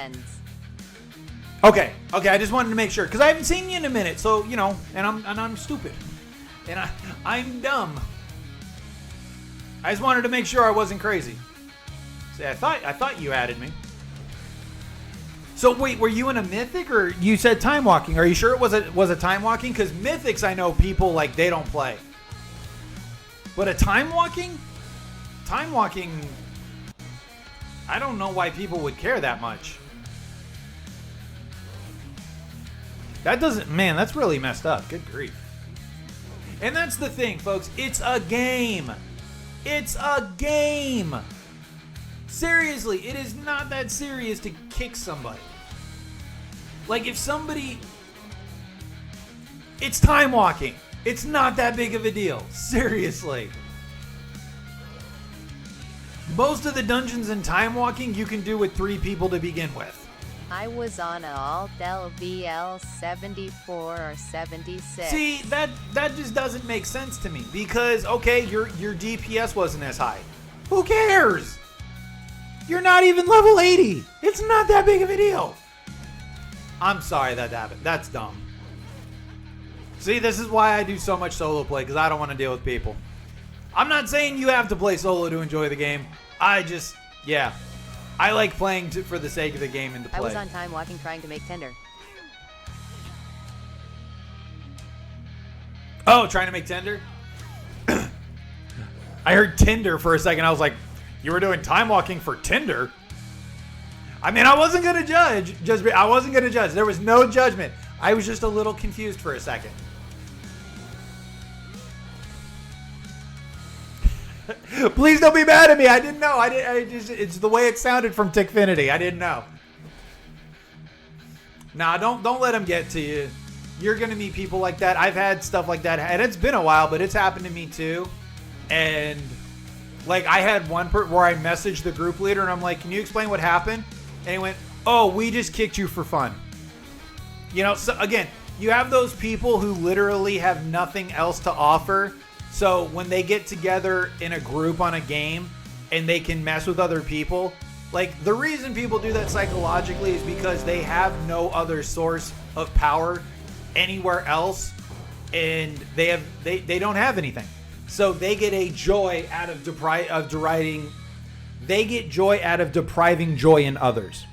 Okay, I just wanted to make sure. Because I haven't seen you in a minute. So, you know, and I'm stupid. And I'm dumb. I just wanted to make sure I wasn't crazy. See, I thought you added me. So wait, were you in a mythic or you said time walking? Are you sure it was a time walking? Because mythics, I know people like they don't play. But a time walking, I don't know why people would care that much. That doesn't, man, that's really messed up. Good grief. And that's the thing, folks. It's a game. It's a game. Seriously, it is not that serious to kick somebody. Like if somebody... It's time walking. It's not that big of a deal. Seriously. Most of the dungeons in time walking you can do with 3 people to begin with. I was on a Alt LVL 74 or 76. See, that just doesn't make sense to me because okay, your DPS wasn't as high. Who cares? You're not even level 80. It's not that big of a deal. I'm sorry that happened. That's dumb. See, this is why I do so much solo play because I don't want to deal with people. I'm not saying you have to play solo to enjoy the game. I like playing for the sake of the game and to play. I was on time walking trying to make Tinder. Oh, trying to make Tinder? I heard Tinder for a second. I was like, you were doing time walking for Tinder? I mean, I wasn't going to judge. I wasn't going to judge. There was no judgment. I was just a little confused for a second. Please don't be mad at me. I didn't know. It's the way it sounded from Tickfinity. I didn't know. Nah, don't let them get to you. You're going to meet people like that. I've had stuff like that. And it's been a while, but it's happened to me too. And like I had one where I messaged the group leader and I'm like, can you explain what happened? And he went, oh, we just kicked you for fun. You know, so again, you have those people who literally have nothing else to offer. So when they get together in a group on a game and they can mess with other people, like the reason people do that psychologically is because they have no other source of power anywhere else and they don't have anything. So they get a joy out of deriding. They get joy out of depriving joy in others.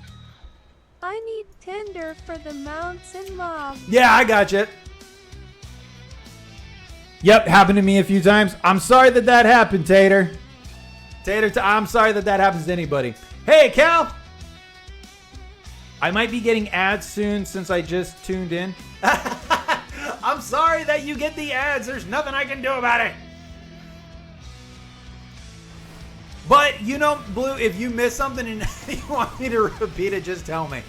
I need Tinder for the mounts and mobs. Yeah, I got you. Yep, happened to me a few times. I'm sorry that happened, Tater. I'm sorry that happens to anybody. Hey, Cal. I might be getting ads soon since I just tuned in. I'm sorry that you get the ads. There's nothing I can do about it. But, you know, Blue, if you miss something and you want me to repeat it, just tell me.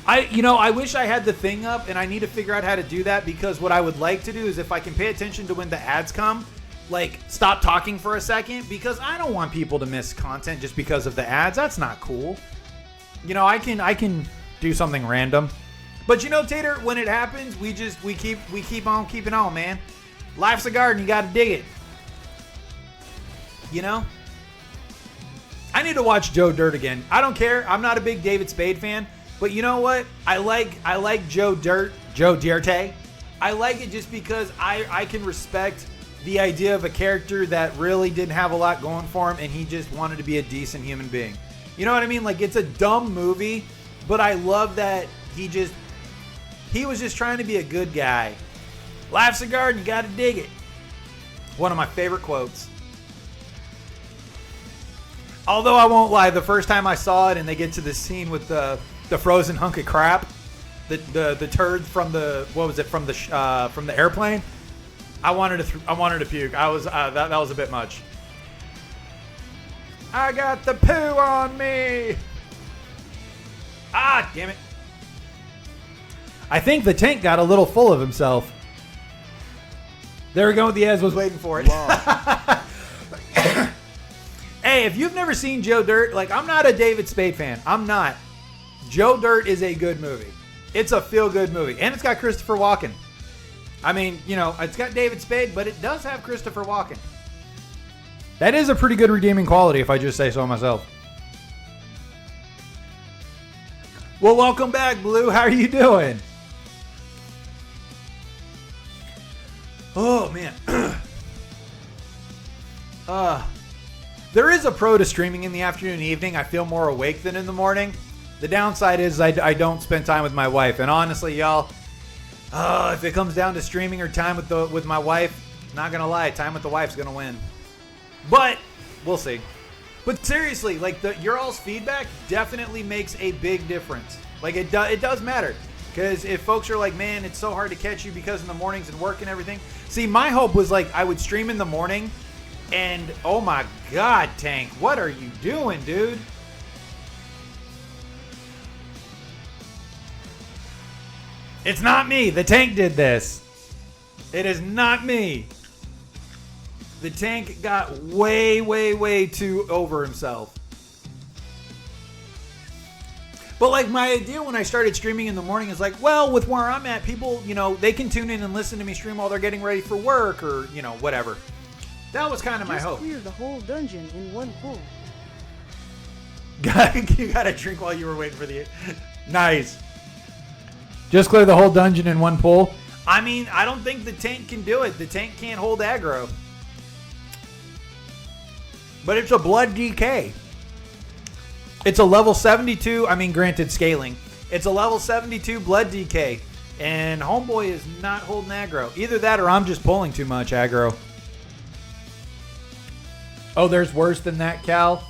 I wish I had the thing up, and I need to figure out how to do that because what I would like to do is if I can pay attention to when the ads come, like stop talking for a second because I don't want people to miss content just because of the ads. That's not cool. You know, I can do something random. But you know, Tater, when it happens, we keep on keeping on, man. Life's a garden, you gotta dig it. You know? I need to watch Joe Dirt again. I don't care. I'm not a big David Spade fan. But you know what? I like Joe Dirt. I like it just because I can respect the idea of a character that really didn't have a lot going for him and he just wanted to be a decent human being. You know what I mean? Like it's a dumb movie, but I love that he was just trying to be a good guy. Life's a garden, you gotta dig it. One of my favorite quotes. Although I won't lie, the first time I saw it and they get to the scene with the frozen hunk of crap, the turd from from the airplane, I wanted to puke. That was a bit much. I got the poo on me. Ah, damn it. I think the tank got a little full of himself. There we go. The ads was waiting for it. Hey, if you've never seen Joe Dirt, like I'm not a David Spade fan. I'm not. Joe Dirt is a good movie. It's a feel-good movie. And it's got Christopher Walken. I mean, you know, it's got David Spade, but it does have Christopher Walken. That is a pretty good redeeming quality, if I just say so myself. Well, welcome back, Blue. How are you doing? Oh, man. There is a pro to streaming in the afternoon and evening. I feel more awake than in the morning. The downside is I don't spend time with my wife. And honestly, y'all, if it comes down to streaming or time with my wife, not going to lie, time with the wife's going to win. But we'll see. But seriously, like your all's feedback definitely makes a big difference. Like it does matter. Because if folks are like, man, it's so hard to catch you because in the mornings and work and everything. See, my hope was like I would stream in the morning and oh my God, Tank, what are you doing, dude? It's not me. The Tank did this. It is not me. The Tank got way, way, way too over himself. But like my idea when I started streaming in the morning is like, well, with where I'm at, people, you know, they can tune in and listen to me stream while they're getting ready for work or, you know, whatever. That was kind of my hope. Clear the whole dungeon in one pull. You gotta drink while you were waiting for the... Nice. Just clear the whole dungeon in one pull? I mean, I don't think the Tank can do it. The Tank can't hold aggro. But it's a blood DK. It's a level 72, I mean, granted scaling. It's a level 72 blood DK. And Homeboy is not holding aggro. Either that or I'm just pulling too much aggro. Oh, there's worse than that, Cal?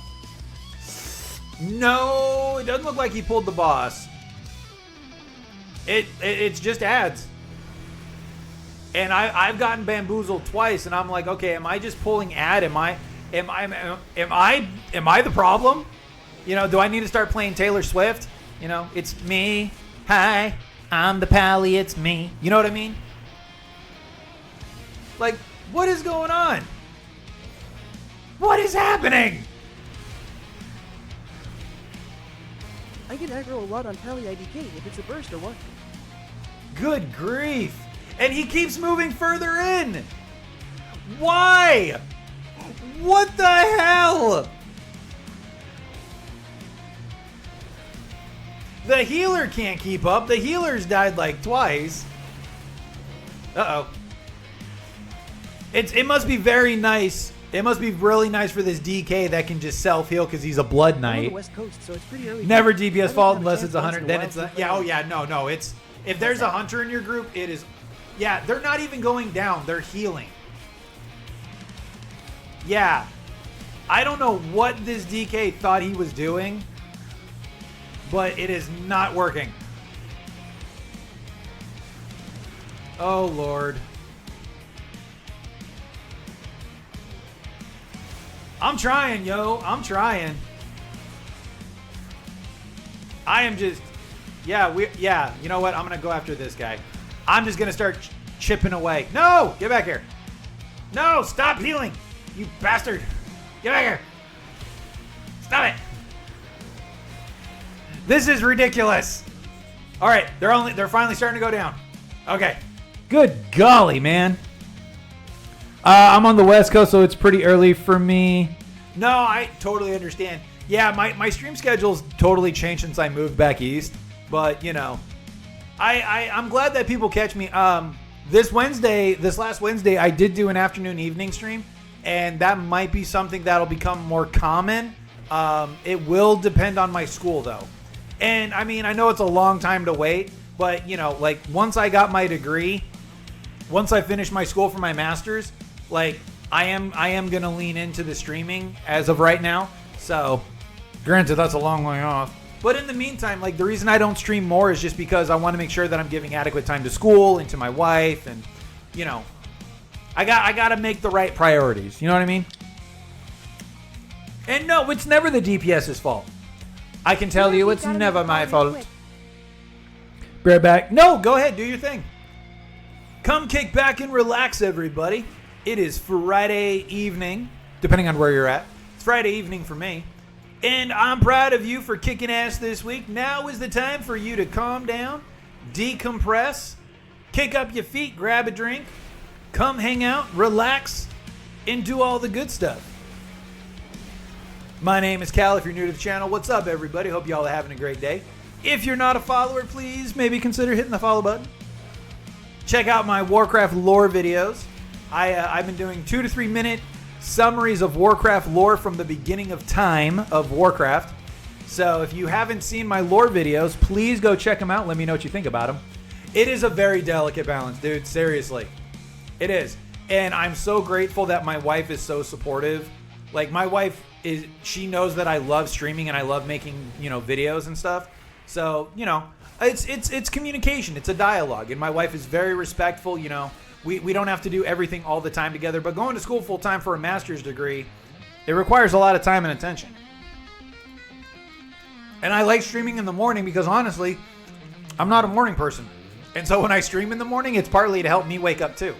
No, it doesn't look like he pulled the boss. It's just ads. And I've gotten bamboozled twice, and I'm like, okay, am I just pulling ad? Am I the problem? You know, do I need to start playing Taylor Swift? You know, it's me. Hi, I'm the Pally. It's me. You know what I mean? Like, what is going on? What is happening? I get aggro a lot on Pally IDK if it's a burst or what. Good grief. And he keeps moving further in. Why? What the hell? The healer can't keep up. The healer's died like twice. Uh-oh. It must be very nice. It must be really nice for this DK that can just self-heal because he's a Blood I'm on the Knight. West Coast, so it's pretty early. Never I DPS don't fault have a unless chance it's 100. once in Then a it's while to yeah. play. Oh yeah. No. It's if there's a hunter in your group, it is. Yeah, they're not even going down. They're healing. Yeah, I don't know what this DK thought he was doing, but it is not working. Oh Lord. I'm trying, yo. I'm trying. I am just, yeah. You know what? I'm gonna go after this guy. I'm just gonna start chipping away. No, get back here. No, stop healing, you bastard. Get back here. Stop it. This is ridiculous. All right, they're finally starting to go down. Okay. Good golly, man. I'm on the West Coast, so it's pretty early for me. No, I totally understand. Yeah, my stream schedule's totally changed since I moved back east. But, you know, I'm glad that people catch me. This last Wednesday, I did do an afternoon evening stream. And that might be something that'll become more common. It will depend on my school, though. And, I mean, I know it's a long time to wait. But, you know, like, once I got my degree, once I finished my school for my master's, like, I am going to lean into the streaming as of right now. So, granted, that's a long way off. But in the meantime, like, the reason I don't stream more is just because I want to make sure that I'm giving adequate time to school and to my wife. And, you know, I got to make the right priorities. You know what I mean? And no, it's never the DPS's fault. I can tell you it's never my fault. Be right back. No, go ahead. Do your thing. Come kick back and relax, everybody. It is Friday evening, depending on where you're at. It's Friday evening for me. And I'm proud of you for kicking ass this week. Now is the time for you to calm down, decompress, kick up your feet, grab a drink, come hang out, relax, and do all the good stuff. My name is Cal. If you're new to the channel, what's up, everybody? Hope y'all are having a great day. If you're not a follower, please maybe consider hitting the follow button. Check out my Warcraft lore videos. I've been doing 2 to 3 minute summaries of Warcraft lore from the beginning of time of Warcraft. So if you haven't seen my lore videos, please go check them out. Let me know what you think about them. It is a very delicate balance, dude. Seriously. It is. And I'm so grateful that my wife is so supportive. Like, my wife she knows that I love streaming and I love making, videos and stuff. So, it's communication. It's a dialogue. And my wife is very respectful. We don't have to do everything all the time together. But going to school full time for a master's degree, it requires a lot of time and attention. And I like streaming in the morning because, honestly, I'm not a morning person. And so when I stream in the morning, it's partly to help me wake up too.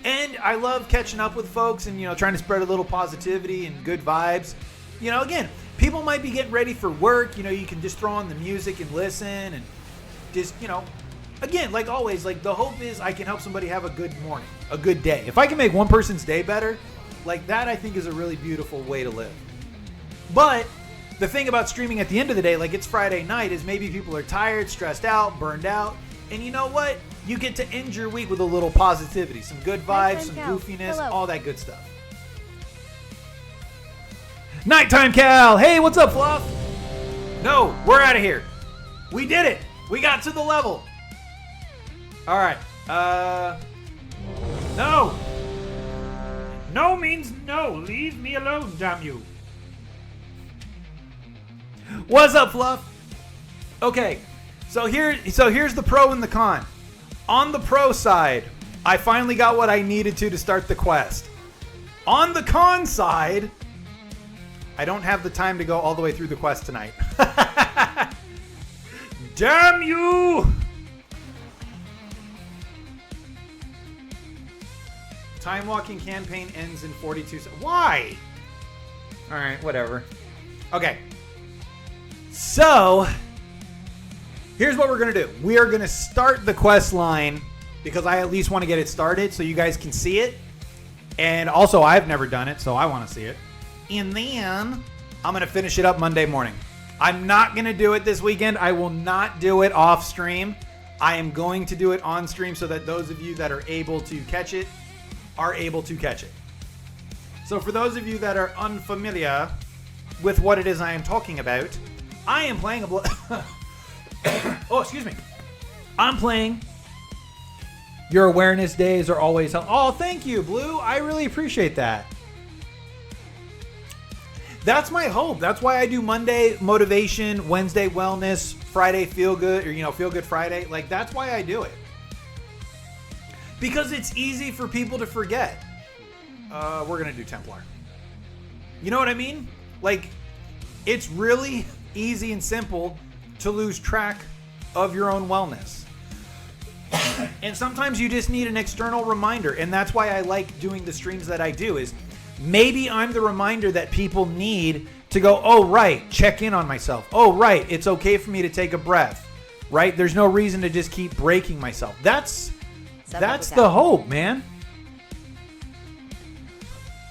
And I love catching up with folks and, trying to spread a little positivity and good vibes. Again, people might be getting ready for work. You can just throw on the music and listen and just, again, like always, like the hope is I can help somebody have a good morning, a good day. If I can make one person's day better, like that, I think is a really beautiful way to live. But the thing about streaming at the end of the day, like it's Friday night, is maybe people are tired, stressed out, burned out. And you know what? You get to end your week with a little positivity, some good vibes, some goofiness, all that good stuff. Nighttime Cal! Hey, what's up, Fluff? No, we're out of here. We did it. We got to the level. All right. No. No means no. Leave me alone, damn you. What's up, Fluff? Okay. So here's the pro and the con. On the pro side, I finally got what I needed to start the quest. On the con side, I don't have the time to go all the way through the quest tonight. Damn you! Time walking campaign ends in 42 seconds. Why? All right, whatever. Okay. So, here's what we're going to do. We are going to start the quest line because I at least want to get it started so you guys can see it. And also, I've never done it, so I want to see it. And then I'm going to finish it up Monday morning. I'm not going to do it this weekend. I will not do it off stream. I am going to do it on stream so that those of you that are able to catch it are able to catch it. So for those of you that are unfamiliar with what it is I am talking about, I am playing a oh, excuse me. I'm playing Your Awareness Days Are Always Hell. Oh, thank you, Blue. I really appreciate that. That's my hope. That's why I do Monday motivation, Wednesday wellness, Friday feel good, or feel good Friday. Like, that's why I do it. Because it's easy for people to forget. We're going to do Templar. You know what I mean? Like, it's really easy and simple to lose track of your own wellness. And sometimes you just need an external reminder. And that's why I like doing the streams that I do, is maybe I'm the reminder that people need to go, oh, right, check in on myself. Oh, right, it's okay for me to take a breath, right? There's no reason to just keep breaking myself. That's the hope, man.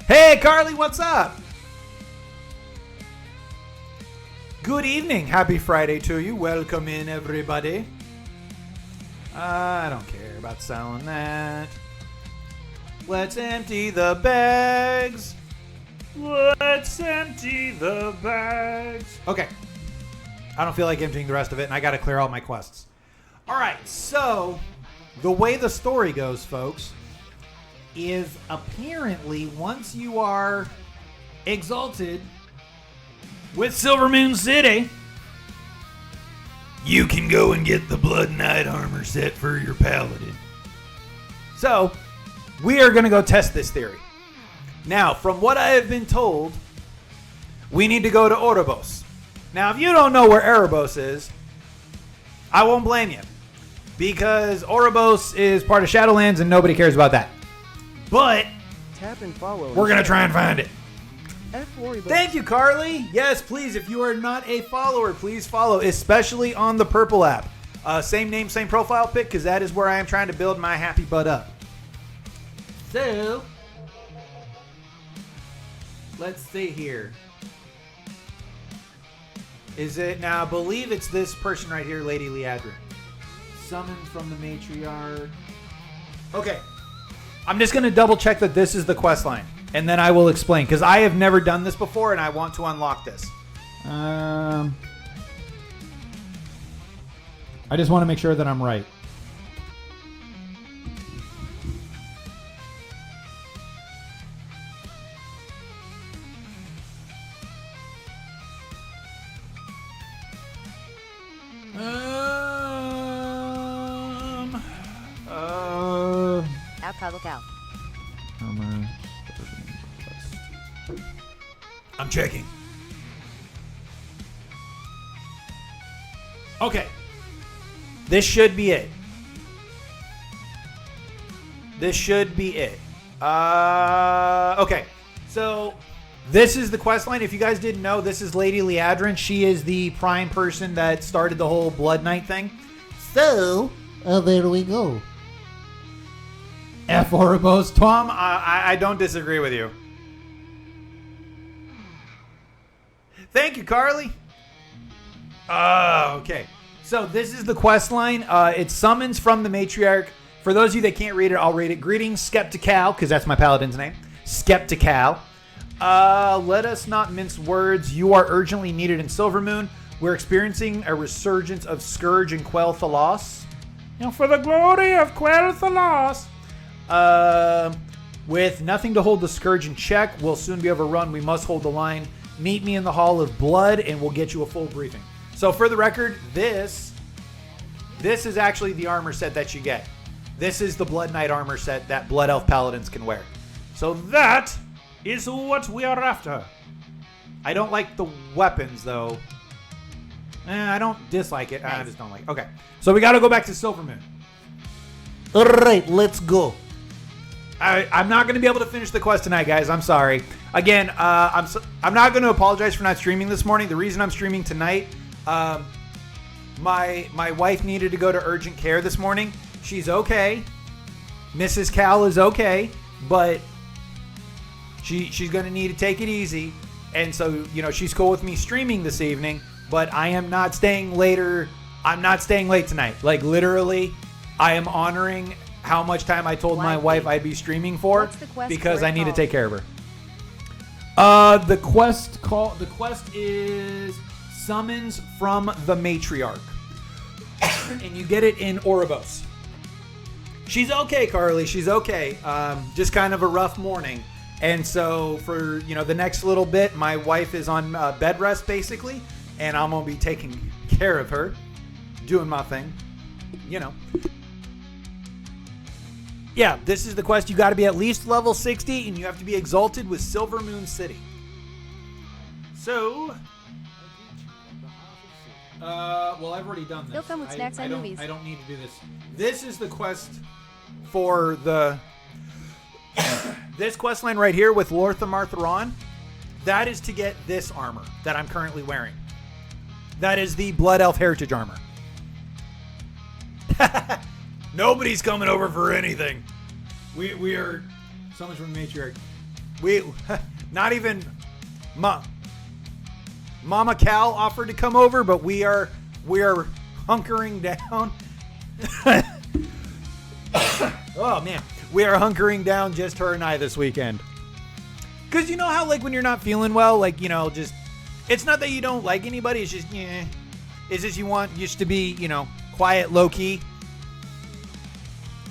Hey, Carly, what's up? Good evening. Happy Friday to you. Welcome in, everybody. I don't care about selling that. Let's empty the bags. Let's empty the bags. Okay. I don't feel like emptying the rest of it, and I got to clear all my quests. All right, so the way the story goes, folks, is apparently once you are exalted with Silvermoon City, you can go and get the Blood Knight armor set for your paladin. So, we are going to go test this theory. Now, from what I have been told, we need to go to Oribos. Now, if you don't know where Erebos is, I won't blame you. Because Oribos is part of Shadowlands and nobody cares about that. But tap and follow. We're going to try and find it. F4 Thank you, Carly. Yes, please, if you are not a follower, please follow, especially on the Purple app. Same name, same profile pic, because that is where I am trying to build my happy butt up. So, let's see here. Is it now? I believe it's this person right here, Lady Liadrin. Summoned from the matriarch. Okay. I'm just going to double check that this is the quest line, and then I will explain, because I have never done this before, and I want to unlock this. I just want to make sure that I'm right. Cow. I'm checking. Okay. This should be it. This should be it. Okay. So, this is the quest line. If you guys didn't know, this is Lady Liadrin. She is the prime person that started the whole Blood Knight thing. So, there we go. F. Oribos. Tom, I don't disagree with you. Thank you, Carly. Okay. So this is the quest line. It summons from the matriarch. For those of you that can't read it, I'll read it. Greetings, Skeptical, because that's my paladin's name. Skeptical. Let us not mince words. You are urgently needed in Silvermoon. We're experiencing a resurgence of Scourge and Quel'Thalas. For the glory of Quel'Thalas. With nothing to hold the Scourge in check, we'll soon be overrun. We must hold the line. Meet me in the Hall of Blood, and we'll get you a full briefing. So, for the record, this is actually the armor set that you get. This is the Blood Knight armor set that Blood Elf Paladins can wear. So that is what we are after. I don't like the weapons, though. I don't dislike it. I just don't like it. Okay. So, we got to go back to Silvermoon. All right, let's go. I'm not going to be able to finish the quest tonight, guys. I'm sorry. Again, I'm not going to apologize for not streaming this morning. The reason I'm streaming tonight, my wife needed to go to urgent care this morning. She's okay. Mrs. Cal is okay, but she's going to need to take it easy. And so, she's cool with me streaming this evening, but I am not staying later. I'm not staying late tonight. Like, literally, I am honoring how much time I told my wife I'd be streaming for because I need to take care of her. The quest is Summons from the Matriarch. And you get it in Oribos. She's okay, Carly. She's okay. Just kind of a rough morning. And so for, the next little bit, my wife is on bed rest, basically. And I'm going to be taking care of her. Doing my thing. Yeah, this is the quest. You got to be at least level 60, and you have to be exalted with Silvermoon City. So, well, I've already done this. They'll come with snacks and movies. I don't need to do this. this is the quest for the this quest line right here with Lorthamar Theron. That is to get this armor that I'm currently wearing. That is the Blood Elf Heritage armor. Nobody's coming over for anything. We are Summons from the Matriarch. we not even Mama Cal offered to come over, but we are hunkering down. Oh man, we are hunkering down, just her and I this weekend. Cause you know how when you're not feeling well, just it's not that you don't like anybody. It's just it's just you want just to be quiet, low key.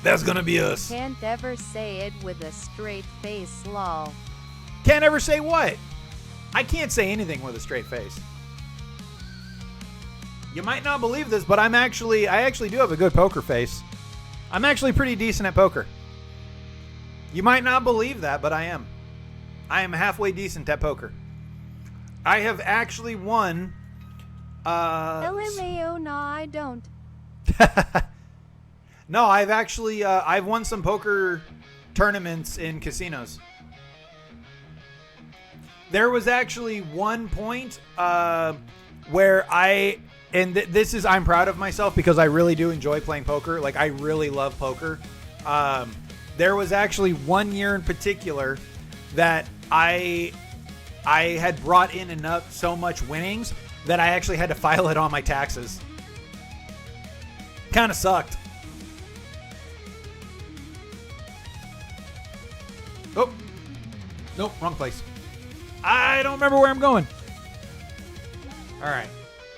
That's gonna be us. Can't ever say it with a straight face, lol. Can't ever say what? I can't say anything with a straight face. You might not believe this, but I actually do have a good poker face. I'm actually pretty decent at poker. You might not believe that, but I am. I am halfway decent at poker. I have actually won. LMAO, no, I don't. No, I've actually I've won some poker tournaments in casinos. There was actually one point where I'm proud of myself because I really do enjoy playing poker. Like, I really love poker. There was actually one year in particular that I had brought in so much winnings that I actually had to file it on my taxes. Kind of sucked. Oh. Nope, wrong place. I don't remember where I'm going. All right.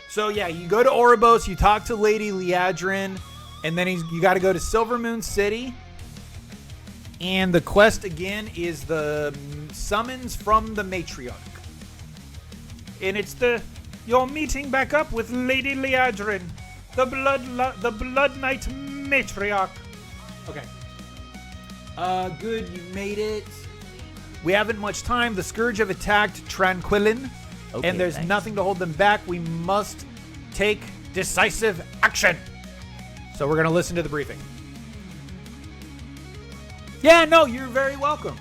So, yeah, you go to Oribos, you talk to Lady Liadrin, and then you got to go to Silvermoon City. And the quest, again, is the summons from the matriarch. And it's you're meeting back up with Lady Liadrin, the Blood Knight matriarch. Okay. Good, you made it. We haven't much time. The Scourge have attacked Tranquillin, and there's nothing to hold them back. We must take decisive action. So we're going to listen to the briefing. Yeah, no, you're very welcome.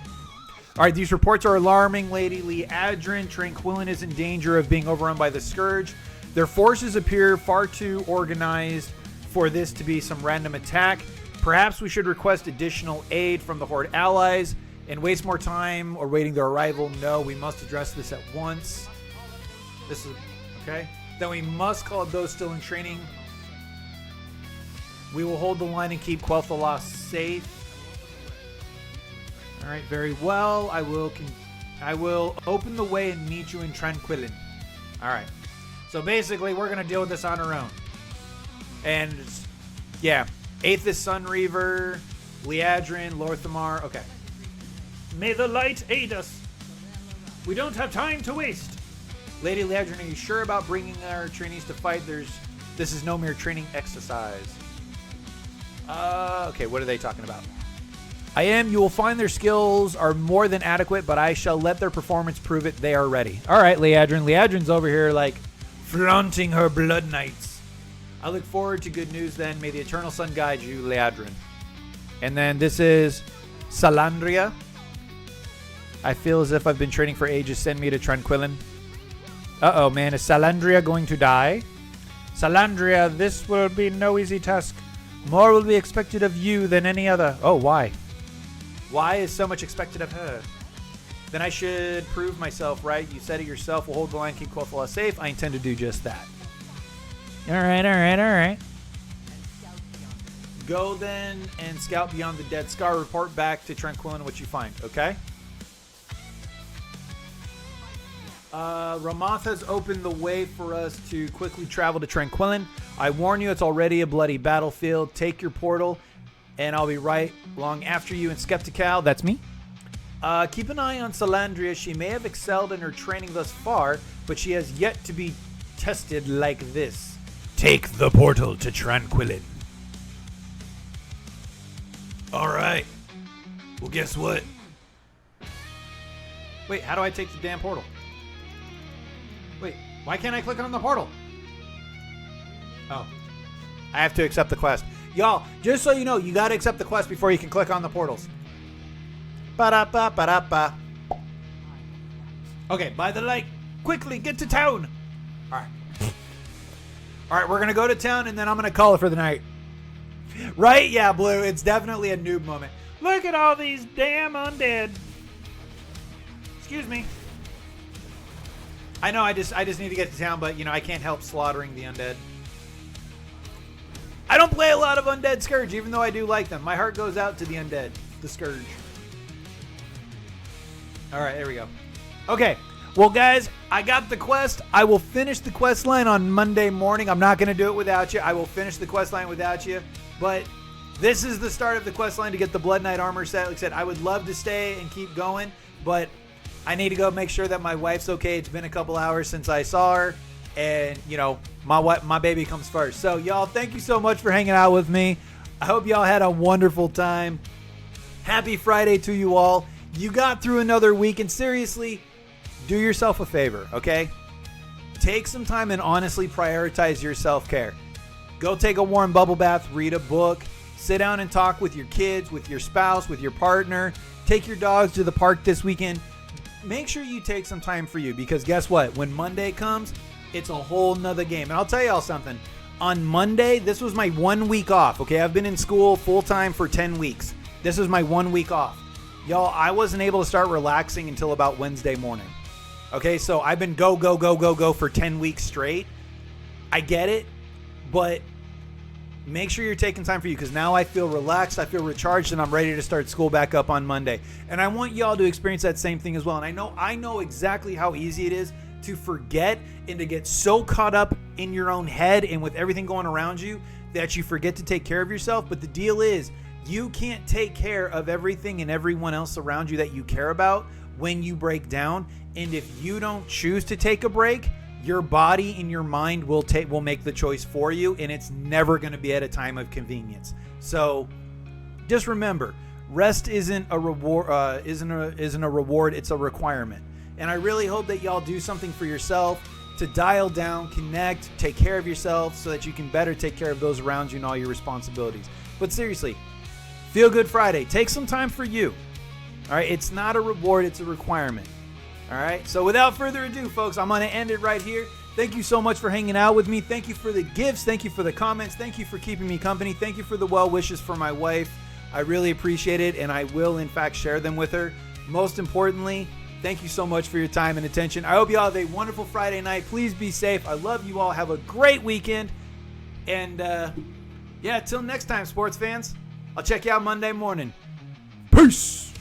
All right, these reports are alarming. Lady Liadrin, Tranquillin is in danger of being overrun by the Scourge. Their forces appear far too organized for this to be some random attack. Perhaps we should request additional aid from the Horde allies and waste more time or waiting their arrival. No, we must address this at once. This is okay. Then we must call those still in training. We will hold the line and keep Quel'Thalas safe. All right, very well. I will open the way and meet you in Tranquillin. All right. So basically, we're gonna deal with this on our own. And yeah, Aethys Sunreaver, Liadrin, Lorthamar. Okay. May the light aid us. We don't have time to waste. Lady Liadrin, are you sure about bringing our trainees to fight? This is no mere training exercise. Okay, what are they talking about? I am. You will find their skills are more than adequate, but I shall let their performance prove it. They are ready. All right, Liadrin. Liadrin's over here, like, flaunting her blood knights. I look forward to good news then. May the eternal sun guide you, Liadrin. And then this is Salandria. I feel as if I've been training for ages. Send me to Tranquillin. Uh-oh, man. Is Salandria going to die? Salandria, this will be no easy task. More will be expected of you than any other. Oh, why? Why is so much expected of her? Then I should prove myself, right? You said it yourself. We'll hold the line, keep Quel'Thalas safe. I intend to do just that. All right. Go then and scout beyond the Dead Scar. Report back to Tranquillin what you find, okay? Ramoth has opened the way for us to quickly travel to Tranquillin. I warn you, it's already a bloody battlefield. Take your portal, and I'll be right along after you. And Skeptical, that's me. Keep an eye on Salandria. She may have excelled in her training thus far, but she has yet to be tested like this. Take the portal to Tranquillin. All right. Well, guess what? Wait, how do I take the damn portal? Wait, why can't I click on the portal? Oh. I have to accept the quest. Y'all, just so you know, you gotta accept the quest before you can click on the portals. Ba-da-ba, ba-da-ba. Okay, by the light. Quickly, get to town. Alright. Alright, we're gonna go to town and then I'm gonna call it for the night. Right? Yeah, Blue, it's definitely a noob moment. Look at all these damn undead. Excuse me. I know, I just need to get to town, but, you know, I can't help slaughtering the undead. I don't play a lot of Undead Scourge, even though I do like them. My heart goes out to the undead, the Scourge. All right, there we go. Okay, well, guys, I got the quest. I will finish the quest line on Monday morning. I'm not going to do it without you. I will finish the quest line without you, but this is the start of the quest line to get the Blood Knight armor set. Like I said, I would love to stay and keep going, but I need to go make sure that my wife's okay. It's been a couple hours since I saw her, and, you know, my baby comes first. So, y'all, thank you so much for hanging out with me. I hope y'all had a wonderful time. Happy Friday to you all. You got through another week, and seriously, do yourself a favor, okay? Take some time and honestly prioritize your self-care. Go take a warm bubble bath, read a book, sit down and talk with your kids, with your spouse, with your partner. Take your dogs to the park this weekend. Make sure you take some time for you, because guess what? When Monday comes, it's a whole nother game. And I'll tell y'all something. On Monday, this was my 1 week off. Okay, I've been in school full time for 10 weeks. This was my 1 week off. Y'all, I wasn't able to start relaxing until about Wednesday morning. Okay, so I've been go for 10 weeks straight. I get it, but make sure you're taking time for you, because now I feel relaxed, I feel recharged, and I'm ready to start school back up on Monday. And I want y'all to experience that same thing as well. And I know exactly how easy it is to forget and to get so caught up in your own head and with everything going around you that you forget to take care of yourself. But the deal is, you can't take care of everything and everyone else around you that you care about when you break down. And if you don't choose to take a break, your body and your mind will make the choice for you, and it's never going to be at a time of convenience. So just remember, rest isn't a reward, isn't a reward, it's a requirement. And I really hope that y'all do something for yourself to dial down, connect, take care of yourself so that you can better take care of those around you and all your responsibilities. But seriously, Feel Good Friday. Take some time for you. All right, it's not a reward, it's a requirement. All right, so without further ado, folks, I'm going to end it right here. Thank you so much for hanging out with me. Thank you for the gifts. Thank you for the comments. Thank you for keeping me company. Thank you for the well wishes for my wife. I really appreciate it, and I will, in fact, share them with her. Most importantly, thank you so much for your time and attention. I hope you all have a wonderful Friday night. Please be safe. I love you all. Have a great weekend. And, yeah, till next time, sports fans. I'll check you out Monday morning. Peace.